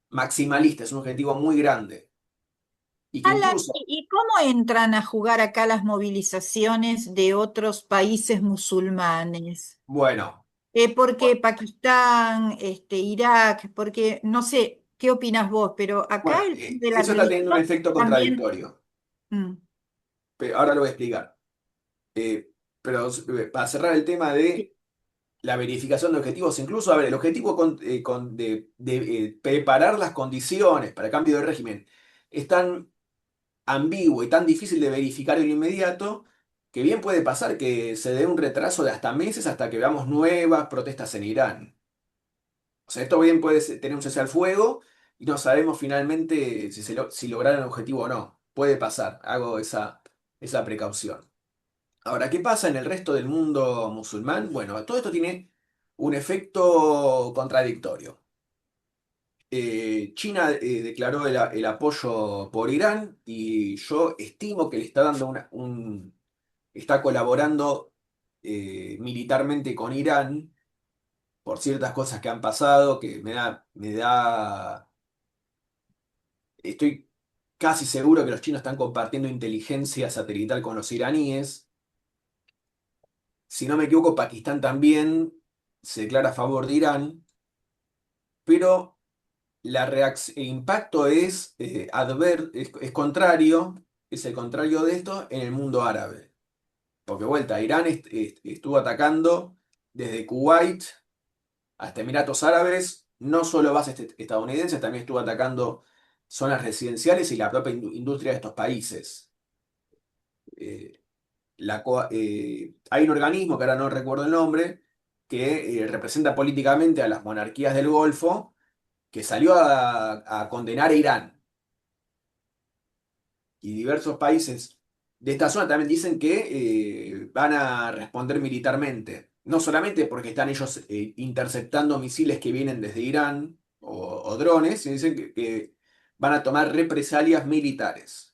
maximalista, es un objetivo muy grande. Y que Alan, incluso, ¿y cómo entran a jugar acá las movilizaciones de otros países musulmanes? bueno, Porque Pakistán, Irak, porque no sé, ¿qué opinas vos? Pero acá bueno, el tema de la eso está teniendo un religión efecto también. contradictorio. Mm. Pero ahora lo voy a explicar. Eh, pero para cerrar el tema Sí. de la verificación de objetivos, incluso, a ver, el objetivo de preparar las condiciones para el cambio de régimen es tan ambiguo y tan difícil de verificar en inmediato que bien puede pasar que se dé un retraso de hasta meses hasta que veamos nuevas protestas en Irán. O sea, esto bien puede tener un cese al fuego y no sabemos finalmente si lograron el objetivo o no. Puede pasar, hago esa precaución. Ahora, ¿qué pasa en el resto del mundo musulmán? Bueno, todo esto tiene un efecto contradictorio. China declaró el apoyo por Irán y yo estimo que le está dando está colaborando militarmente con Irán por ciertas cosas que han pasado que estoy casi seguro que los chinos están compartiendo inteligencia satelital con los iraníes. Si no me equivoco, Pakistán también se declara a favor de Irán, pero el impacto es contrario, es el contrario de esto en el mundo árabe. Porque vuelta, Irán estuvo atacando desde Kuwait hasta Emiratos Árabes, no solo bases estadounidenses, también estuvo atacando zonas residenciales y la propia industria de estos países. Eh, hay un organismo, que ahora no recuerdo el nombre, que representa políticamente a las monarquías del Golfo, que salió a condenar a Irán. Y diversos países de esta zona también dicen que van a responder militarmente. No solamente porque están ellos interceptando misiles que vienen desde Irán o drones, sino dicen que van a tomar represalias militares.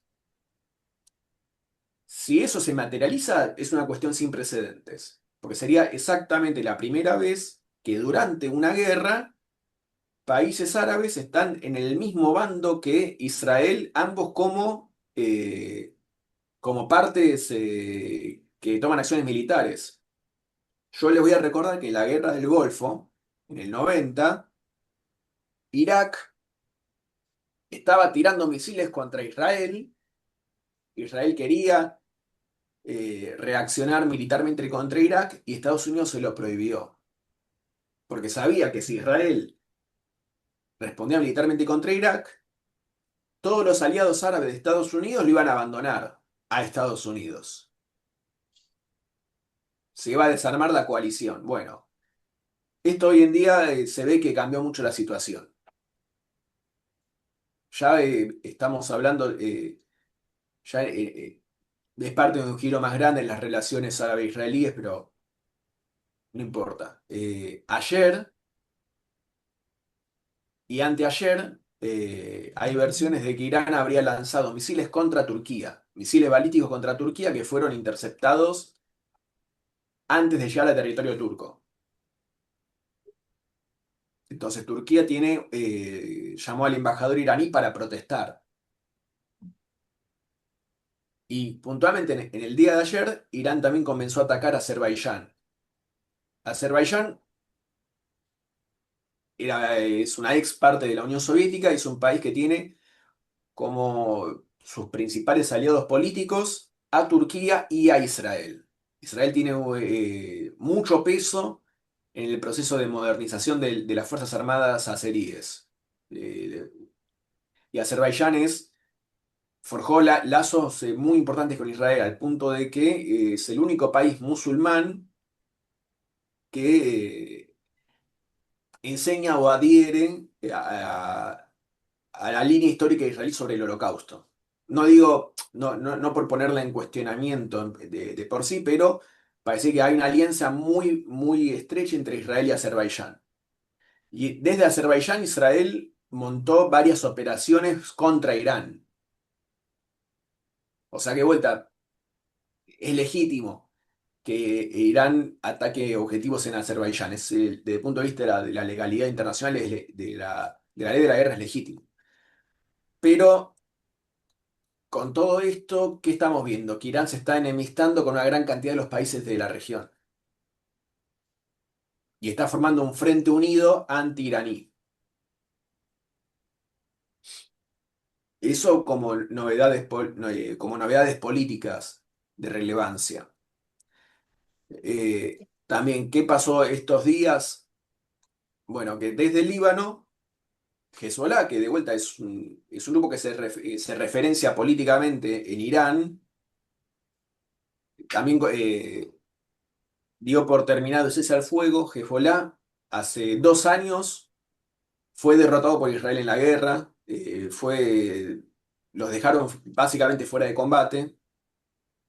Si eso se materializa, es una cuestión sin precedentes, porque sería exactamente la primera vez que durante una guerra países árabes están en el mismo bando que Israel, ambos como partes que toman acciones militares. Yo les voy a recordar que en la guerra del Golfo, en el 90, Irak estaba tirando misiles contra Israel. Israel quería reaccionar militarmente contra Irak y Estados Unidos se lo prohibió, porque sabía que si Israel respondía militarmente contra Irak, todos los aliados árabes de Estados Unidos lo iban a abandonar a Estados Unidos. Se iba a desarmar la coalición. Bueno, esto hoy en día se ve que cambió mucho la situación. Ya estamos hablando, ya es parte de un giro más grande en las relaciones árabe-israelíes, pero no importa. Ayer y anteayer hay versiones de que Irán habría lanzado misiles contra Turquía, misiles balísticos contra Turquía que fueron interceptados antes de llegar al territorio turco. Entonces Turquía llamó al embajador iraní para protestar. Y puntualmente en el día de ayer, Irán también comenzó a atacar a Azerbaiyán. Azerbaiyán es una ex parte de la Unión Soviética y es un país que tiene como sus principales aliados políticos a Turquía y a Israel. Israel tiene mucho peso en el proceso de modernización de las Fuerzas Armadas azeríes. Eh, y Azerbaiyán forjó lazos muy importantes con Israel, al punto de que es el único país musulmán que enseña o adhiere a la línea histórica israelí sobre el Holocausto. No digo, no por ponerla en cuestionamiento de por sí, pero parece que hay una alianza muy, muy estrecha entre Israel y Azerbaiyán. Y desde Azerbaiyán, Israel montó varias operaciones contra Irán. O sea que, vuelta, es legítimo que Irán ataque objetivos en Azerbaiyán. Desde el punto de vista de la legalidad internacional, de la ley de la guerra, es legítimo. Pero con todo esto, ¿qué estamos viendo? Que Irán se está enemistando con una gran cantidad de los países de la región y está formando un frente unido anti-iraní. Eso como novedades políticas de relevancia. También, ¿qué pasó estos días? Bueno, que desde el Líbano, Hezbollah, que de vuelta es un grupo que se referencia políticamente en Irán, también dio por terminado el cese al fuego. Hezbollah hace 2 años fue derrotado por Israel en la guerra, los dejaron básicamente fuera de combate.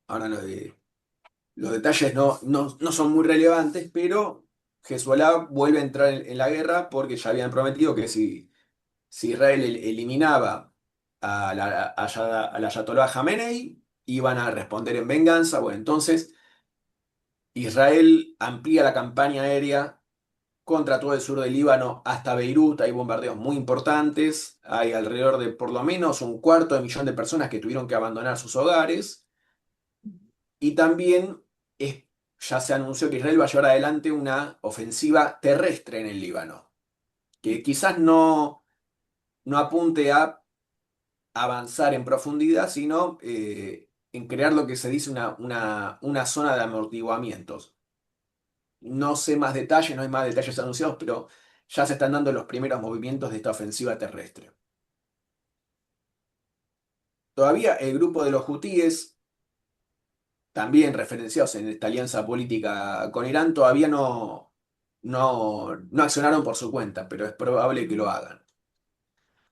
Ahora los detalles no son muy relevantes, pero Hezbollah vuelve a entrar en la guerra porque ya habían prometido que si Israel eliminaba al Ayatollah Khamenei, iban a responder en venganza. Bueno, entonces Israel amplía la campaña aérea contra todo el sur del Líbano hasta Beirut. Hay bombardeos muy importantes. Hay alrededor de por lo menos 1/4 de millón de personas que tuvieron que abandonar sus hogares. Y también ya se anunció que Israel va a llevar adelante una ofensiva terrestre en el Líbano, que quizás no apunte a avanzar en profundidad, sino en crear lo que se dice una zona de amortiguamientos. No sé más detalles, no hay más detalles anunciados, pero ya se están dando los primeros movimientos de esta ofensiva terrestre. Todavía el grupo de los hutíes, también referenciados en esta alianza política con Irán, todavía no accionaron por su cuenta, pero es probable que lo hagan.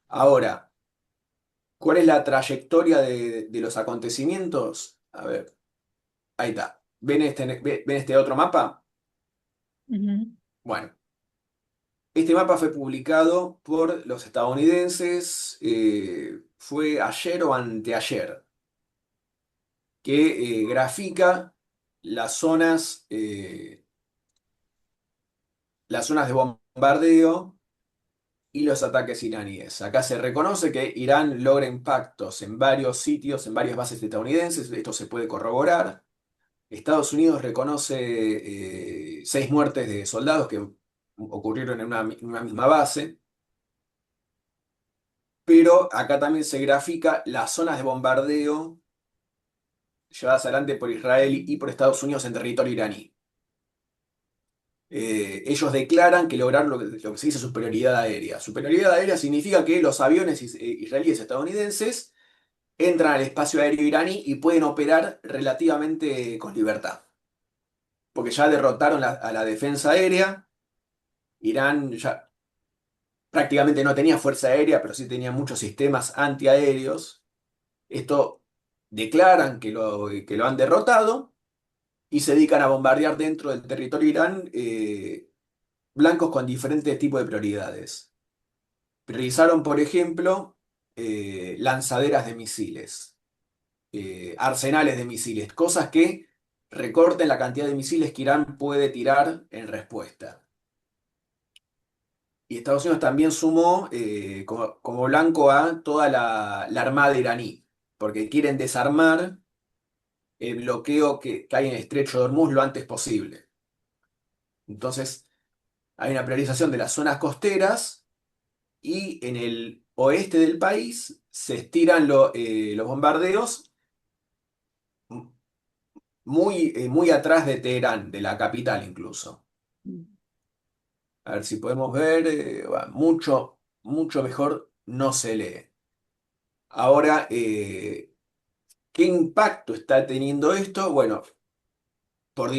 Ahora, ¿cuál es la trayectoria de los acontecimientos? A ver, ahí está. ¿Ven este otro mapa? Ujú. Bueno, este mapa fue publicado por los estadounidenses, fue ayer o anteayer, que grafica las zonas, eh, las zonas de bombardeo y los ataques iraníes. Acá se reconoce que Irán logra impactos en varios sitios, en varias bases estadounidenses. Esto se puede corroborar. Estados Unidos reconoce 6 muertes de soldados que ocurrieron en una misma base. Pero acá también se grafica las zonas de bombardeo llevadas adelante por Israel y por Estados Unidos en territorio iraní. Ellos declaran que lograron lo que se dice superioridad aérea. Superioridad aérea significa que los aviones israelíes y estadounidenses entran al espacio aéreo iraní y pueden operar relativamente con libertad. Porque ya derrotaron a la defensa aérea. Irán ya prácticamente no tenía fuerza aérea, pero sí tenía muchos sistemas antiaéreos. Esto declaran que lo han derrotado y se dedican a bombardear dentro del territorio Irán blancos con diferentes tipos de prioridades. Priorizaron, por ejemplo, lanzaderas de misiles, arsenales de misiles, cosas que recorten la cantidad de misiles que Irán puede tirar en respuesta. Y Estados Unidos también sumó como blanco a toda la armada iraní, porque quieren desarmar el bloqueo que hay en el estrecho de Hormuz lo antes posible. Entonces, hay una priorización de las zonas costeras y en el oeste del país se estiran los bombardeos muy atrás de Teherán, de la capital incluso. A ver si podemos ver, mucho mejor no se lee. Ahora, ¿qué impacto está teniendo esto? Bueno, por,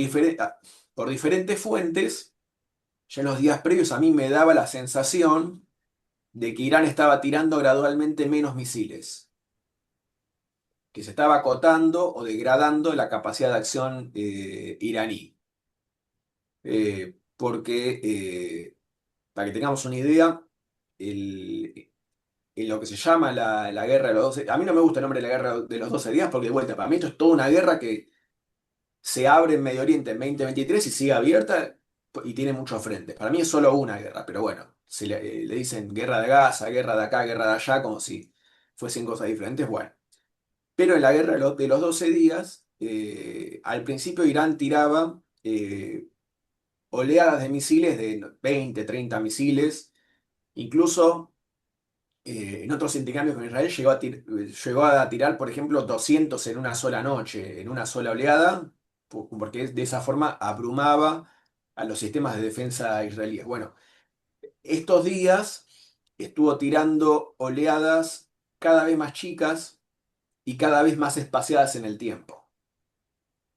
por diferentes fuentes, ya en los días previos a mí me daba la sensación de que Irán estaba tirando gradualmente menos misiles, que se estaba acotando o degradando la capacidad de acción iraní. Porque, para que tengamos una idea, en lo que se llama la guerra de los 12, a mí no me gusta el nombre de la guerra de los 12 días porque de vuelta, para mí esto es toda una guerra que se abre en Medio Oriente en 2023 y sigue abierta y tiene muchos frentes. Para mí es solo una guerra, pero bueno, le dicen guerra de Gaza, guerra de acá, guerra de allá, como si fuesen cosas diferentes. Bueno, pero en la guerra de los 12 días, al principio Irán tiraba oleadas de misiles de 20, 30 misiles, incluso en otros intercambios con Israel llegó a tirar, por ejemplo, 200 en una sola noche, en una sola oleada, porque de esa forma abrumaba a los sistemas de defensa israelíes. Bueno, estos días estuvo tirando oleadas cada vez más chicas y cada vez más espaciadas en el tiempo.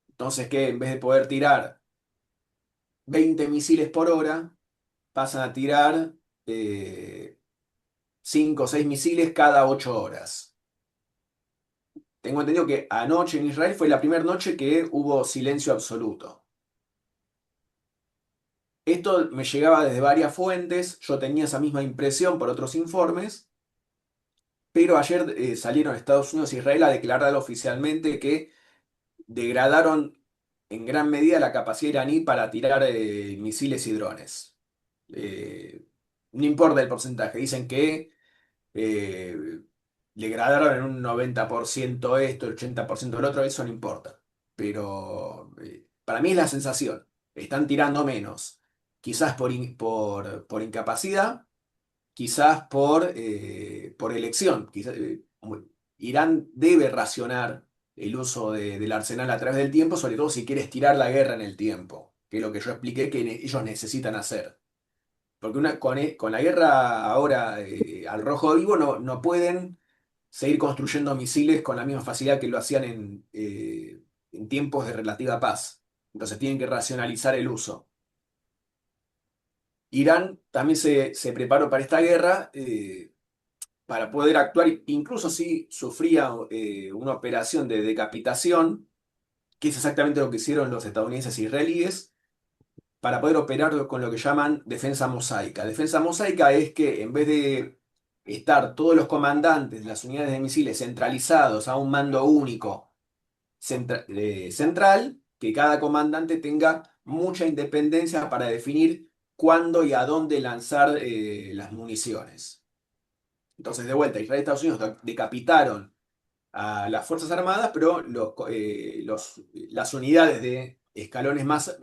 Entonces, que en vez de poder tirar 20 misiles por hora, pasan a tirar 5 o 6 misiles cada 8 horas. Tengo entendido que anoche en Israel fue la primera noche que hubo silencio absoluto. Esto me llegaba desde varias fuentes, yo tenía esa misma impresión por otros informes, pero ayer salieron Estados Unidos e Israel a declarar oficialmente que degradaron en gran medida la capacidad iraní para tirar misiles y drones. No importa el porcentaje, dicen que eh, le degradaron en un 90% esto, el 80% el otro, eso no importa. Pero para mí es la sensación, están tirando menos, quizás por incapacidad, quizás por elección. Irán debe racionar el uso del arsenal a través del tiempo, sobre todo si quiere estirar la guerra en el tiempo, que es lo que yo expliqué que ellos necesitan hacer. Porque con la guerra ahora al rojo vivo no pueden seguir construyendo misiles con la misma facilidad que lo hacían en tiempos de relativa paz. Entonces tienen que racionalizar el uso. Irán también se preparó para esta guerra para poder actuar, incluso si sufría una operación de decapitación, que es exactamente lo que hicieron los estadounidenses e israelíes, para poder operar con lo que llaman defensa mosaica. Defensa mosaica es que en vez de estar todos los comandantes de las unidades de misiles centralizados a un mando único central, que cada comandante tenga mucha independencia para definir cuándo y a dónde lanzar las municiones. Entonces, de vuelta, Israel y Estados Unidos decapitaron a las Fuerzas Armadas, pero las unidades de escalones más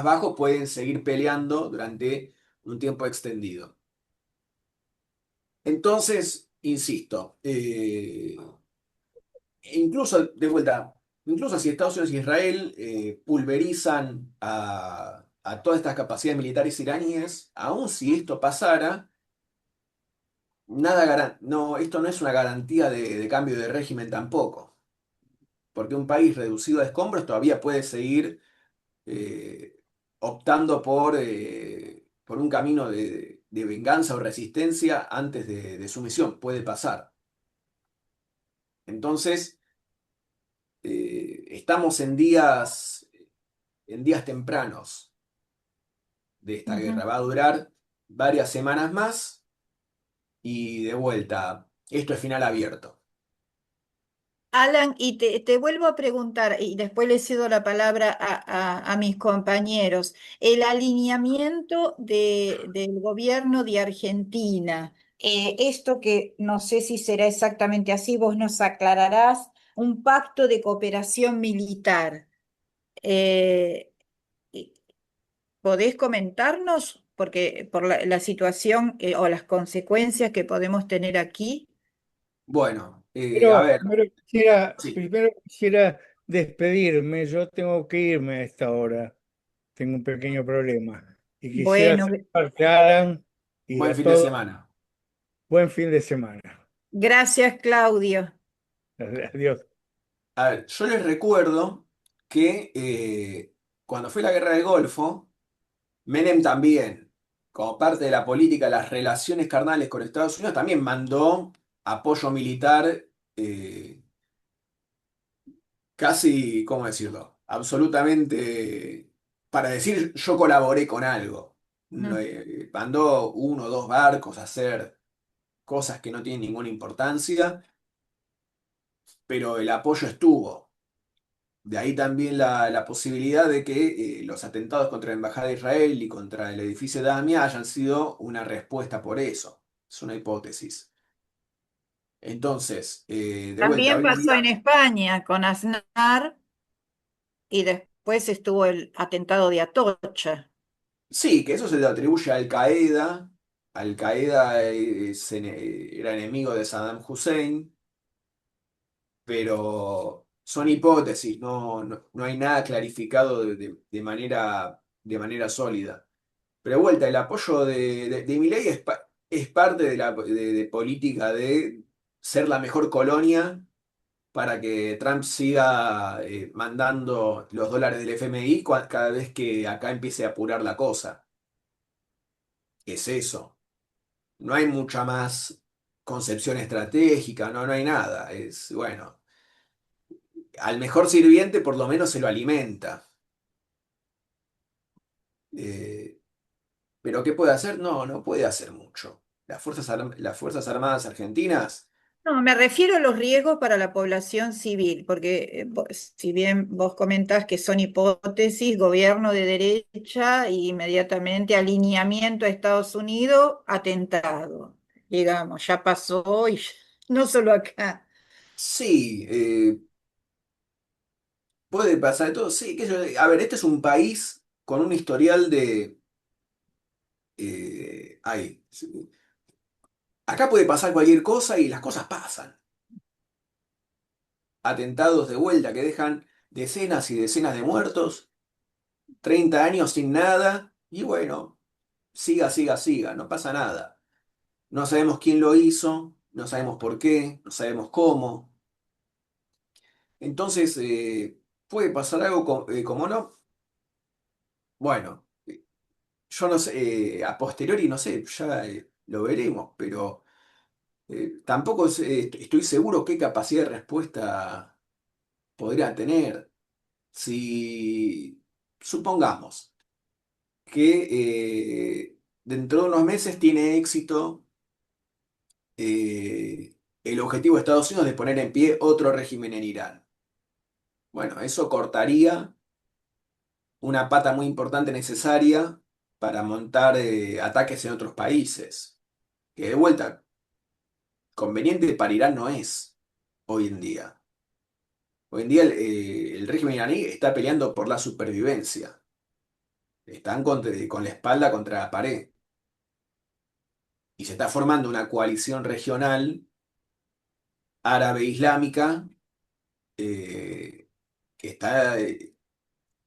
bajos pueden seguir peleando durante un tiempo extendido. Entonces, insisto, incluso, de vuelta, incluso si Estados Unidos e Israel pulverizan a todas estas capacidades militares iraníes, aun si esto pasara, no, esto no es una garantía de cambio de régimen tampoco, porque un país reducido a escombros todavía puede seguir eh, optando por un camino de venganza o resistencia antes de sumisión, puede pasar. Entonces, estamos en días tempranos de esta guerra. Va a durar varias semanas más y de vuelta, esto es final abierto. Alan, y te vuelvo a preguntar, y después le cedo la palabra a mis compañeros, el alineamiento del gobierno de Argentina, esto que no sé si será exactamente así, vos nos aclararás, un pacto de cooperación militar. Eh, y- ¿Podés comentarnos porque por la situación o las consecuencias que podemos tener aquí. Bueno, a Pero ver, sí. primero quisiera despedirme. Yo tengo que irme a esta hora. Tengo un pequeño problema. Y quisiera Bueno, saludarte a Alan y Buen a fin de todos. semana. Buen fin de semana. gracias, Claudio. Adiós. A ver, yo les recuerdo que cuando fue la guerra del Golfo, Menem también, como parte de la política de las relaciones carnales con Estados Unidos, también mandó apoyo militar, eh, casi, ¿cómo decirlo? Absolutamente, para decir yo colaboré con algo. No, Mm. mandó uno o dos barcos a hacer cosas que no tienen ninguna importancia, pero el apoyo estuvo. De ahí también la posibilidad de que los atentados contra la Embajada de Israel y contra el edificio de AMIA hayan sido una respuesta por eso. Es una hipótesis. Entonces, de vuelta, También hoy en pasó en día, España con Aznar y después estuvo el atentado de Atocha. sí, que eso se le atribuye a Al Qaeda. Al Qaeda era enemigo de Saddam Hussein, pero son hipótesis, no hay nada clarificado de manera sólida. Pero de vuelta, el apoyo de Milei es parte de política de ser la mejor colonia para que Trump siga mandando los dólares del FMI cada vez que acá empiece a apurar la cosa. Es eso. No hay mucha más concepción estratégica, no hay nada. Es, bueno, al mejor sirviente por lo menos se lo alimenta. Eh, pero ¿qué puede hacer? No puede hacer mucho. Las Fuerzas Armadas argentinas. No, me refiero a los riesgos para la población civil, porque si bien vos comentás que son hipótesis, gobierno de derecha y inmediatamente alineamiento a Estados Unidos, atentado, digamos, ya pasó y no solo acá. Sí, puede pasar de todo. Sí, a ver, este es un país con un historial de... sí. Acá puede pasar cualquier cosa y las cosas pasan. Atentados de vuelta que dejan decenas y decenas de muertos, 30 años sin nada, y bueno, siga, no pasa nada. No sabemos quién lo hizo, no sabemos por qué, no sabemos cómo. Entonces, puede pasar algo como no. Bueno. Yo no sé, a posteriori no sé, ya lo veremos, pero tampoco estoy seguro qué capacidad de respuesta podría tener. Si supongamos que dentro de unos meses tiene éxito el objetivo de Estados Unidos de poner en pie otro régimen en Irán. Bueno, eso cortaría una pata muy importante necesaria para montar ataques en otros países. Que de vuelta, conveniente para Irán no es hoy en día. Hoy en día el régimen iraní está peleando por la supervivencia. Están con la espalda contra la pared. Y se está formando una coalición regional árabe-islámica eh, que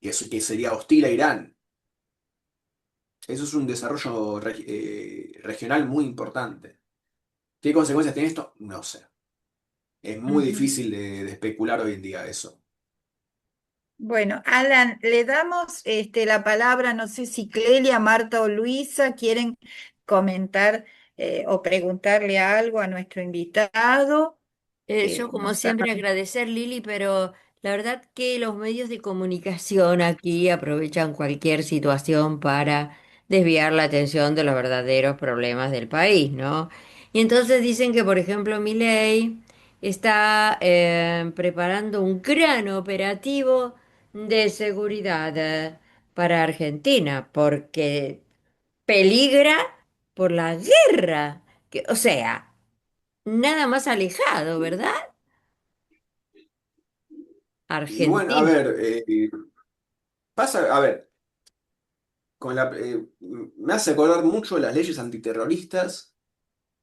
que sería hostil a Irán. Eso es un desarrollo regional muy importante. ¿Qué consecuencias tiene esto? No sé. Es muy Ujú. difícil de especular hoy en día eso. Bueno, Alan, le damos la palabra, no sé si Clelia, Marta o Luisa quieren comentar o preguntarle algo a nuestro invitado. Yo, No como sa- siempre, agradecer, Lili, pero la verdad que los medios de comunicación aquí aprovechan cualquier situación para desviar la atención de los verdaderos problemas del país, ¿no? Y entonces dicen que, por ejemplo, Milei está preparando un gran operativo de seguridad para Argentina, porque peligra por la guerra. O sea, nada más alejado, ¿verdad? Y bueno, a Argentina. ver, a ver, me hace acordar mucho de las leyes antiterroristas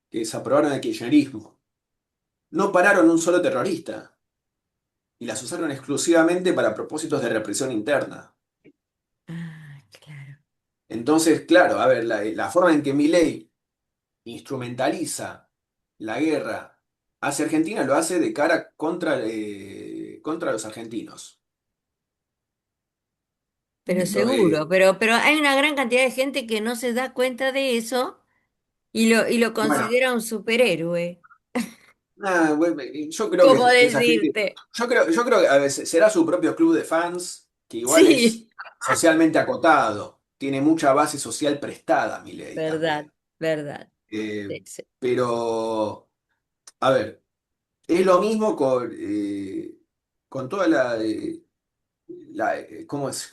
que se aprobaron en el kirchnerismo. No pararon un solo terrorista y las usaron exclusivamente para propósitos de represión interna. Ah, claro. Entonces, claro, a ver, la forma en que Milei instrumentaliza la guerra hacia Argentina lo hace de cara contra los argentinos. Pero Lo, seguro, pero hay una gran cantidad de gente que no se da cuenta de eso y lo bueno, considera un superhéroe. bueno, yo creo ¿Cómo que esa gente, decirte? yo creo que a veces será su propio club de fans, que igual es Sí, socialmente acotado, tiene mucha base social prestada, Milei verdad, también. verdad. Eh, Sí, sí. pero, a ver, es lo mismo con toda ¿cómo es?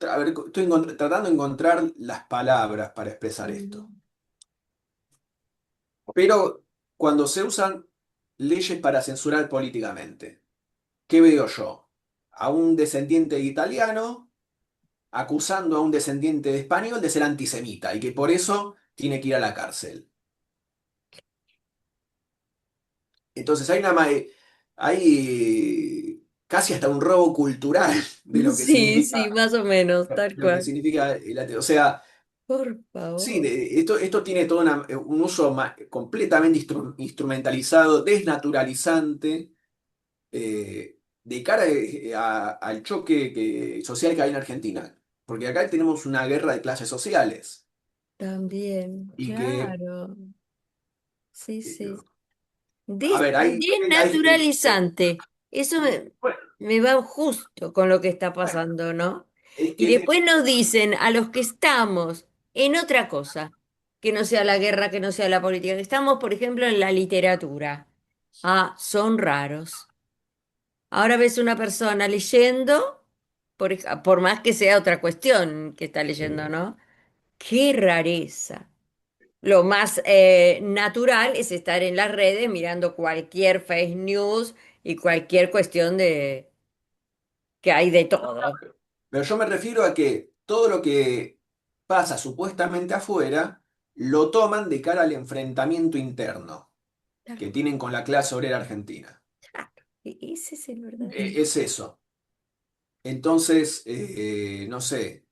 A ver, estoy tratando de encontrar las palabras para expresar esto. Mm. Pero cuando se usan leyes para censurar políticamente, ¿qué veo yo? A un descendiente de italiano acusando a un descendiente de español de ser antisemita y que por eso tiene que ir a la cárcel. Entonces hay casi hasta un robo cultural de Sí, sí, más o menos, tal lo que cual. significa el ateo. O sea, Por sí, favor. esto tiene todo un uso completamente instrumentalizado, desnaturalizante, de cara al choque social que hay en Argentina. Porque acá tenemos una guerra de clases sociales. También, Y que, claro. Sí, eh, sí. a ver, Desnaturalizante. Eso bueno, me va justo con lo que está bueno, pasando, ¿no? es Y que, después nos dicen a los que estamos en otra cosa, que no sea la guerra, que no sea la política, que estamos, por ejemplo, en la literatura. Ah, son raros. Ahora ves una persona leyendo, por más que sea otra cuestión que está leyendo, ¿no? Qué rareza. Lo más natural es estar en las redes mirando cualquier fake news y cualquier cuestión de que hay de todo. pero yo me refiero a que todo lo que pasa supuestamente afuera lo toman de cara al enfrentamiento interno que tienen con la clase obrera argentina. Ese es el verdadero. Es eso. Entonces, no sé,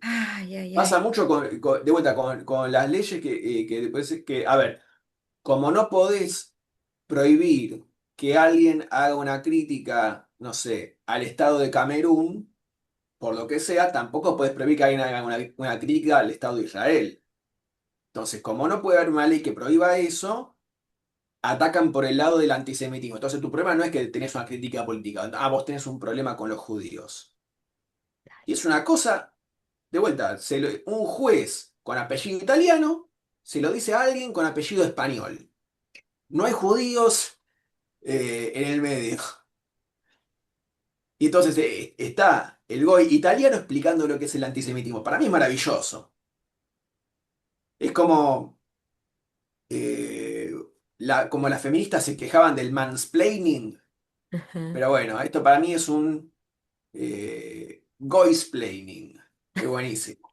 Ay, ay, pasa ay. mucho de vuelta con las leyes que después, a ver, como no podés prohibir que alguien haga una crítica, no sé, al Estado de Camerún, por lo que sea, tampoco podés prohibir que alguien haga una crítica al Estado de Israel. Entonces, como no puede haber una ley que prohíba eso, atacan por el lado del antisemitismo. Entonces, tu problema no es que tenés una crítica política, vos tenés un problema con los judíos. Y es una cosa, de vuelta, un juez con apellido italiano se lo dice a alguien con apellido español. No hay judíos en el medio. Y entonces está el goy italiano explicando lo que es el antisemitismo. Para mí es maravilloso. Es como, eh, como las feministas se quejaban del mansplaining. Ajá. Pero bueno, esto para mí es un goisplaining. Es buenísimo.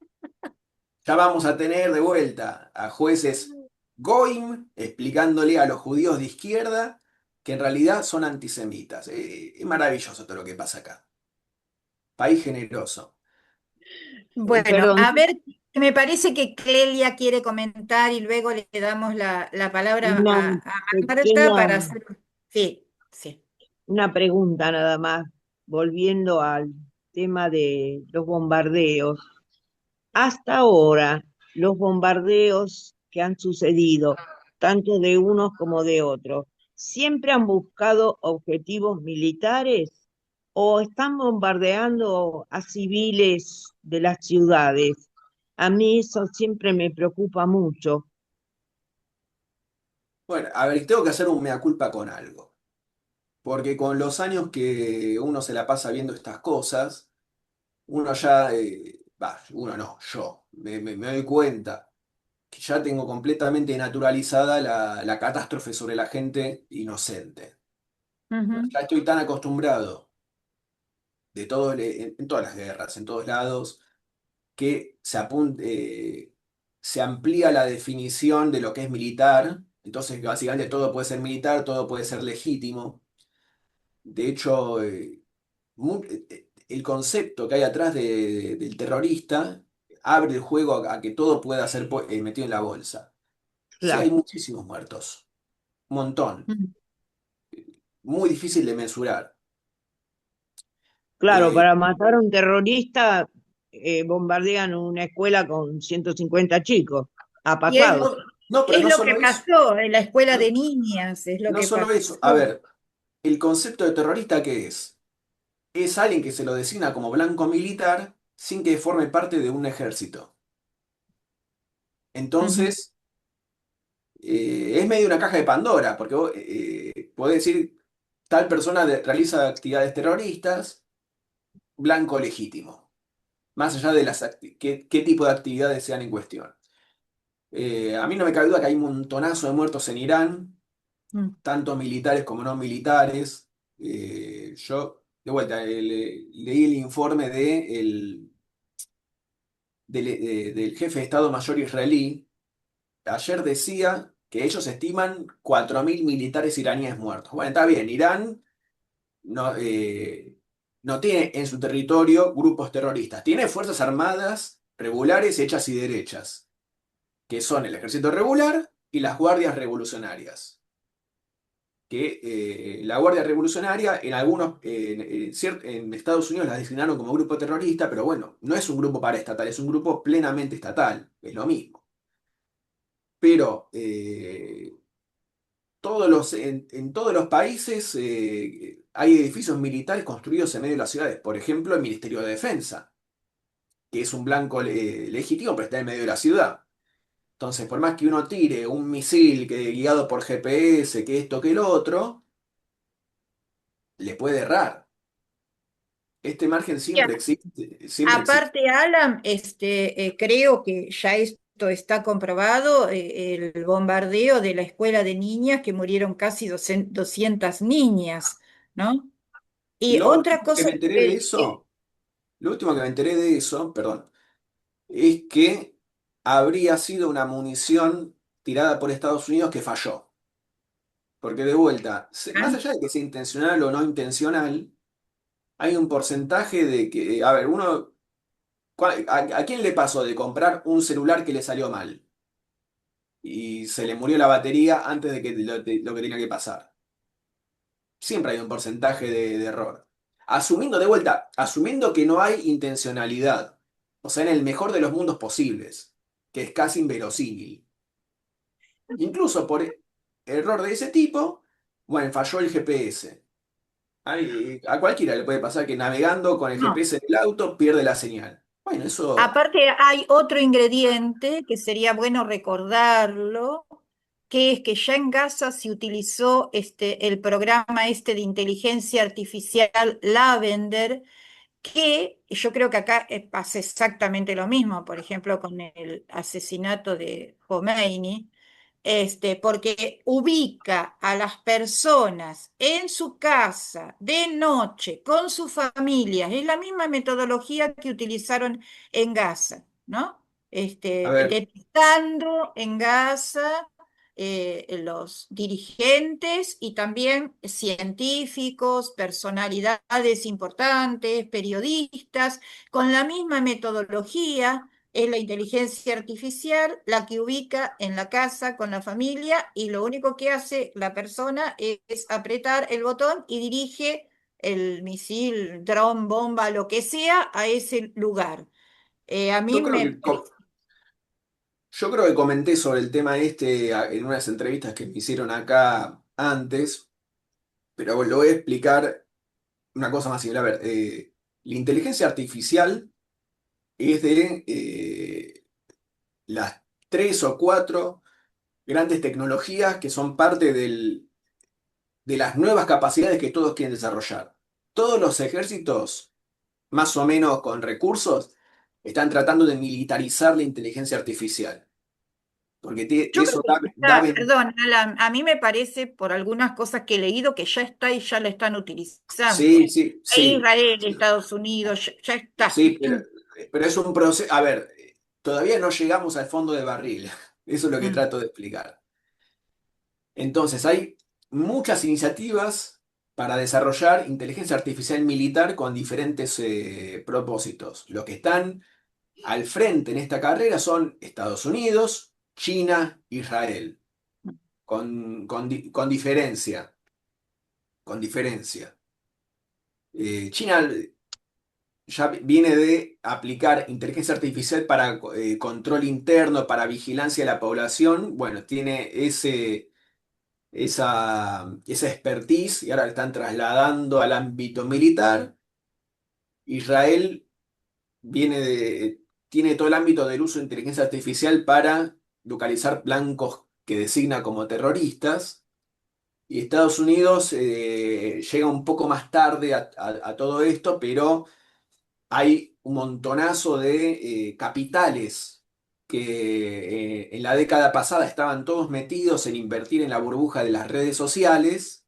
Ya vamos a tener de vuelta a jueces Goim explicándole a los judíos de izquierda que en realidad son antisemitas. Es maravilloso todo lo que pasa acá. País generoso. Bueno, Perdón, a ver, me parece que Clelia quiere comentar y luego le damos la palabra una a Marta pequeña, para hacer... Sí, sí. una pregunta nada más, volviendo al tema de los bombardeos. Hasta ahora, los bombardeos que han sucedido, tanto de unos como de otros, ¿siempre han buscado objetivos militares o están bombardeando a civiles de las ciudades? A mí eso siempre me preocupa mucho. Bueno, a ver, tengo que hacer un mea culpa con algo. Porque con los años que uno se la pasa viendo estas cosas, uno ya, uno no, yo, me doy cuenta que ya tengo completamente naturalizada la catástrofe sobre la gente inocente. Ujú. Ya estoy tan acostumbrado en todas las guerras, en todos lados, que se amplía la definición de lo que es militar. Entonces, básicamente todo puede ser militar, todo puede ser legítimo. De hecho, el concepto que hay atrás del terrorista abre el juego a que todo pueda ser metido en la bolsa. Sí, hay Claro. muchísimos muertos, un montón, Mm. muy difícil de mensurar. Claro, Eh, para matar a un terrorista bombardean una escuela con 150 chicos. Ha Y es pasado. no, pero es no lo que solo eso, pasó en la escuela no, de niñas, es lo no que solo pasó. eso. A ver, el concepto de terrorista, ¿qué es? Es alguien que se lo designa como blanco militar sin que forme parte de un ejército. Ujú. Entonces, es medio una caja de Pandora, porque vos podés decir, tal persona realiza actividades terroristas, blanco legítimo, más allá de qué tipo de actividades sean en cuestión. A mí no me cabe duda que hay un montonazo de muertos en Irán, Mm. tanto militares como no militares. Yo, de vuelta, leí el informe del jefe de Estado Mayor israelí. Ayer decía que ellos estiman 4.000 militares iraníes muertos. Bueno, está bien, Irán no, no tiene en su territorio grupos terroristas, tiene fuerzas armadas regulares hechas y derechas, que son el ejército regular y las guardias revolucionarias. Que la Guardia Revolucionaria en algunos, en Estados Unidos la designaron como grupo terrorista, pero bueno, no es un grupo paraestatal, es un grupo plenamente estatal, es lo mismo. Pero en todos los países hay edificios militares construidos en medio de las ciudades. Por ejemplo, el Ministerio de Defensa, que es un blanco legítimo, pero está en medio de la ciudad. Entonces, por más que uno tire un misil guiado por GPS, que esto, que lo otro, le puede errar. Este margen siempre existe, siempre existe. Aparte, Alan, creo que ya esto está comprobado, el bombardeo de la escuela de niñas, que murieron casi 200 niñas, ¿no? Y Lo otra último que cosa me enteré de que eso, lo último que me enteré de eso, perdón, es que habría sido una munición tirada por Estados Unidos que falló. Porque de vuelta, más ah, allá de que sea intencional o no intencional, hay un porcentaje de que, a ver, ¿a quién le pasó de comprar un celular que le salió mal y se le murió la batería antes de que lo que tenía que pasar? Siempre hay un porcentaje de error. Asumiendo de vuelta, asumiendo que no hay intencionalidad, o sea, en el mejor de los mundos posibles, que es casi inverosímil. Incluso por error de ese tipo, bueno, falló el GPS. A cualquiera le puede pasar que navegando con el no. GPS en el auto pierde la señal. Bueno, eso, Aparte, hay otro ingrediente que sería bueno recordarlo, que es que ya en Gaza se utilizó el programa de inteligencia artificial Lavender, que yo creo que acá pasa exactamente lo mismo, por ejemplo, con el asesinato de Khomeini, porque ubica a las personas en su casa de noche con sus familias. Es la misma metodología que utilizaron en Gaza, ¿no? a ver, Detectando en Gaza los dirigentes y también científicos, personalidades importantes, periodistas, con la misma metodología. Es la inteligencia artificial la que ubica en la casa con la familia y lo único que hace la persona es apretar el botón y dirige el misil, dron, bomba, lo que sea, a ese lugar. A mí yo creo me que, parece... yo creo que comenté sobre el tema este en unas entrevistas que me hicieron acá antes, pero lo voy a explicar una cosa más simple. A ver, la inteligencia artificial es de las tres o cuatro grandes tecnologías que son parte de las nuevas capacidades que todos quieren desarrollar. Todos los ejércitos, más o menos con recursos, están tratando de militarizar la inteligencia artificial, porque Yo creo eso que ya da está, perdón, Alan, a mí me parece por algunas cosas que he leído que ya está y ya la están utilizando. Sí, sí, sí, Israel, sí, Estados Unidos, ya está. sí, pero es un proceso, a ver, todavía no llegamos al fondo de barril, eso es lo que Mm, trato de explicar. Entonces, hay muchas iniciativas para desarrollar inteligencia artificial militar con diferentes propósitos. Los que están al frente en esta carrera son Estados Unidos, China, Israel, con diferencia, con diferencia. China ya viene de aplicar inteligencia artificial para control interno, para vigilancia de la población. Bueno, tiene esa expertise y ahora la están trasladando al ámbito militar. Israel tiene todo el ámbito del uso de inteligencia artificial para localizar blancos que designa como terroristas. Y Estados Unidos llega un poco más tarde a todo esto, pero hay un montonazo de capitales que en la década pasada estaban todos metidos en invertir en la burbuja de las redes sociales,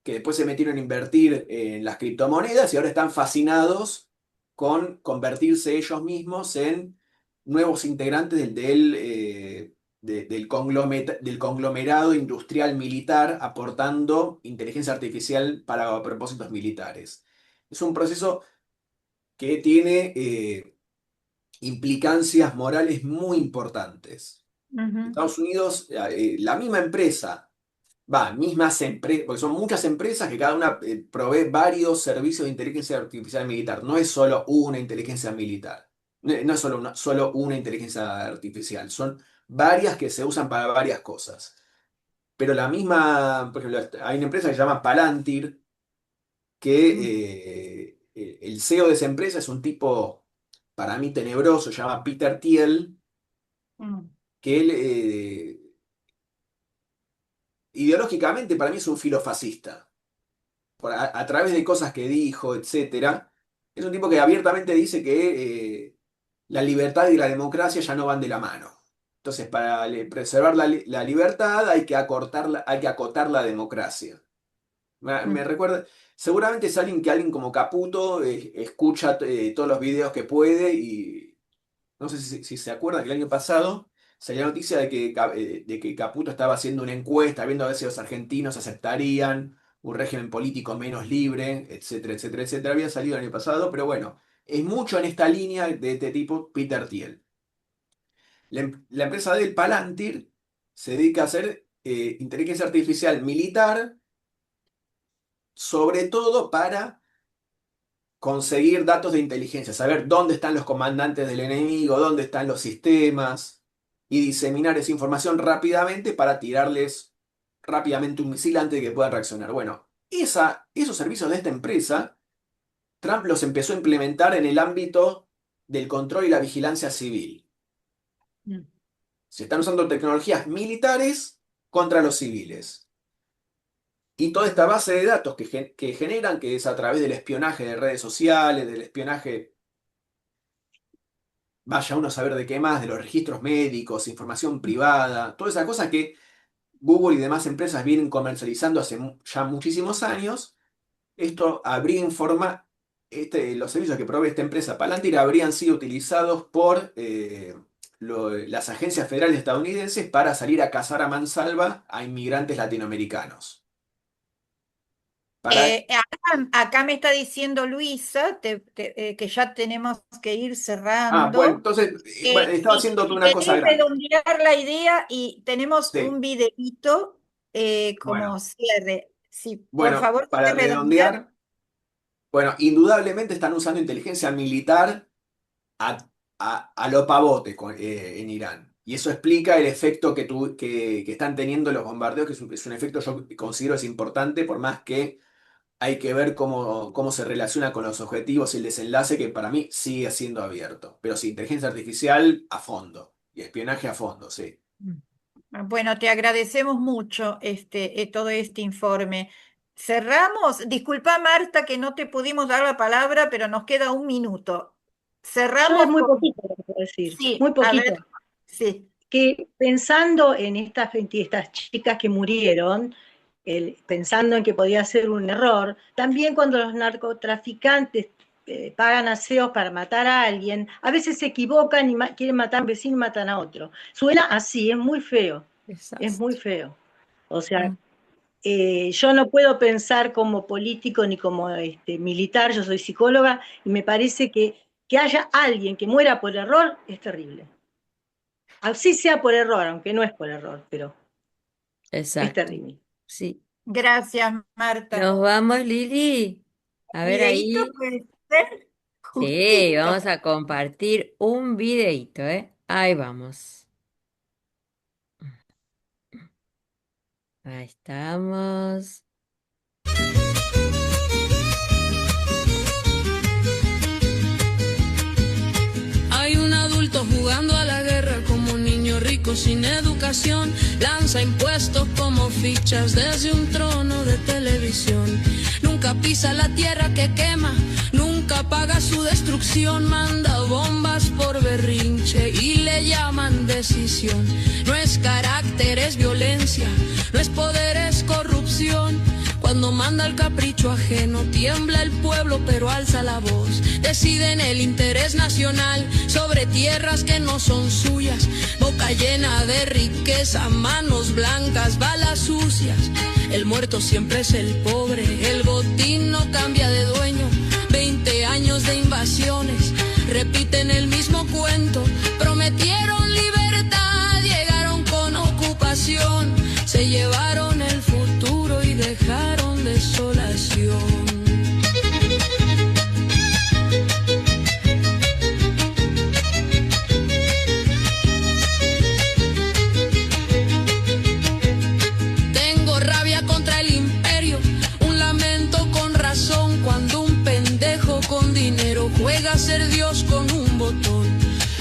que después se metieron a invertir en las criptomonedas y ahora están fascinados con convertirse ellos mismos en nuevos integrantes del conglomerado industrial militar, aportando inteligencia artificial para propósitos militares. Es un proceso que tiene implicancias morales muy importantes. ujú, Estados Unidos, la misma empresa, mismas empresas, porque son muchas empresas que cada una provee varios servicios de inteligencia artificial militar. No es solo una inteligencia militar, no es solo una inteligencia artificial, son varias que se usan para varias cosas. Pero la misma, por ejemplo, hay una empresa que se llama Palantir, mm, que el CEO de esa empresa es un tipo, para mí, tenebroso, se llama Peter Thiel, mm, que él ideológicamente para mí es un filofascista. A través de cosas que dijo, etcétera, es un tipo que abiertamente dice que la libertad y la democracia ya no van de la mano. Entonces, para preservar la libertad hay que acotar la democracia. Me mm. recuerda, seguramente es alguien que alguien como Caputo escucha todos los videos que puede y no sé si se acuerda que el año pasado salió la noticia de que Caputo estaba haciendo una encuesta viendo a ver si los argentinos aceptarían un régimen político menos libre, etcétera, etcétera, etcétera. Había salido el año pasado, pero bueno, es mucho en esta línea de este tipo, Peter Thiel. La empresa del Palantir se dedica a hacer inteligencia artificial militar, sobre todo para conseguir datos de inteligencia, saber dónde están los comandantes del enemigo, dónde están los sistemas y diseminar esa información rápidamente para tirarles rápidamente un misil antes de que puedan reaccionar. Bueno, esos servicios de esta empresa, Trump los empezó a implementar en el ámbito del control y la vigilancia civil. Mm. Se están usando tecnologías militares contra los civiles. Y toda esta base de datos que generan, que es a través del espionaje de redes sociales, del espionaje, vaya uno a saber de qué más, de los registros médicos, información privada, todas esas cosas que Google y demás empresas vienen comercializando hace ya muchísimos años. Esto habría informa, los servicios que provee esta empresa Palantir habrían sido utilizados por las agencias federales estadounidenses para salir a cazar a mansalva a inmigrantes latinoamericanos. Para, Acá me está diciendo Luisa que ya tenemos que ir bueno, cerrando. entonces, bueno, estaba Y haciendo si una cosa querés grande. redondear la idea y tenemos Sí, un videíto como bueno, cierre. Si por bueno, favor para querés redondear. redondear. Bueno, indudablemente están usando inteligencia militar a, a lo pavote en Irán. Y eso explica el efecto que están teniendo los bombardeos, que es un efecto yo considero es importante, por más que hay que ver cómo se relaciona con los objetivos y el desenlace, que para mí sigue siendo abierto. Pero sí, inteligencia artificial a fondo y espionaje a fondo, sí. Bueno, te agradecemos mucho todo este informe. Cerramos. Disculpa, Marta, que no te pudimos dar la palabra, pero nos queda un minuto. Yo Cerramos muy con... poquito lo que puedo decir, Sí, muy a ver, poquito. sí. Que pensando en estas chicas que murieron, pensando en que podía ser un error, también cuando los narcotraficantes pagan aseos para matar a alguien, a veces se equivocan y quieren matar a un vecino y matan a otro. Suena así, es muy feo, es muy Exacto. feo. O sea, Mm. yo no puedo pensar como político ni como militar, yo soy psicóloga, y me parece que haya alguien que muera por error es terrible. Así sea por error, aunque no es por error, pero es Exacto. terrible. Sí. Gracias, Marta. Nos vamos, Lili. A ver ¿Videíto ahí. puede ser? Sí, Justito. vamos a compartir un videíto, ¿eh? Ahí vamos. Ahí estamos. Hay un adulto jugando a la guerra como un niño rico sin educación. Lanza impuestos como fichas desde un trono de televisión. Nunca pisa la tierra que quema, nunca paga su destrucción. Manda bombas por berrinche y le llaman decisión. No es carácter, es violencia, no es poder, es corrupción. Cuando manda el capricho ajeno, tiembla el pueblo pero alza la voz. Deciden el interés nacional sobre tierras que no son suyas. Boca llena de riqueza, manos blancas, balas sucias. El muerto siempre es el pobre, el botín no cambia de dueño. 20 años de invasiones, repiten el mismo cuento. Prometieron libertad, llegaron con ocupación. Se llevaron el futuro y dejaron desolación. Tengo rabia contra el imperio, un lamento con razón cuando un pendejo con dinero juega a ser Dios con un botón.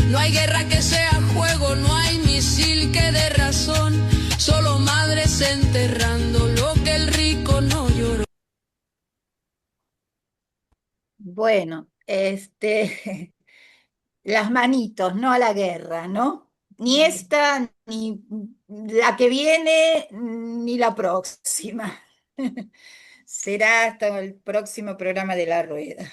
No hay guerra que sea juego, no hay misil que dé razón, solo madres enterrando lo que el rico no lloró. Bueno, las manitos, no a la guerra, ¿no? Ni esta, ni la que viene, ni la próxima. Será hasta el próximo programa de La Rueda.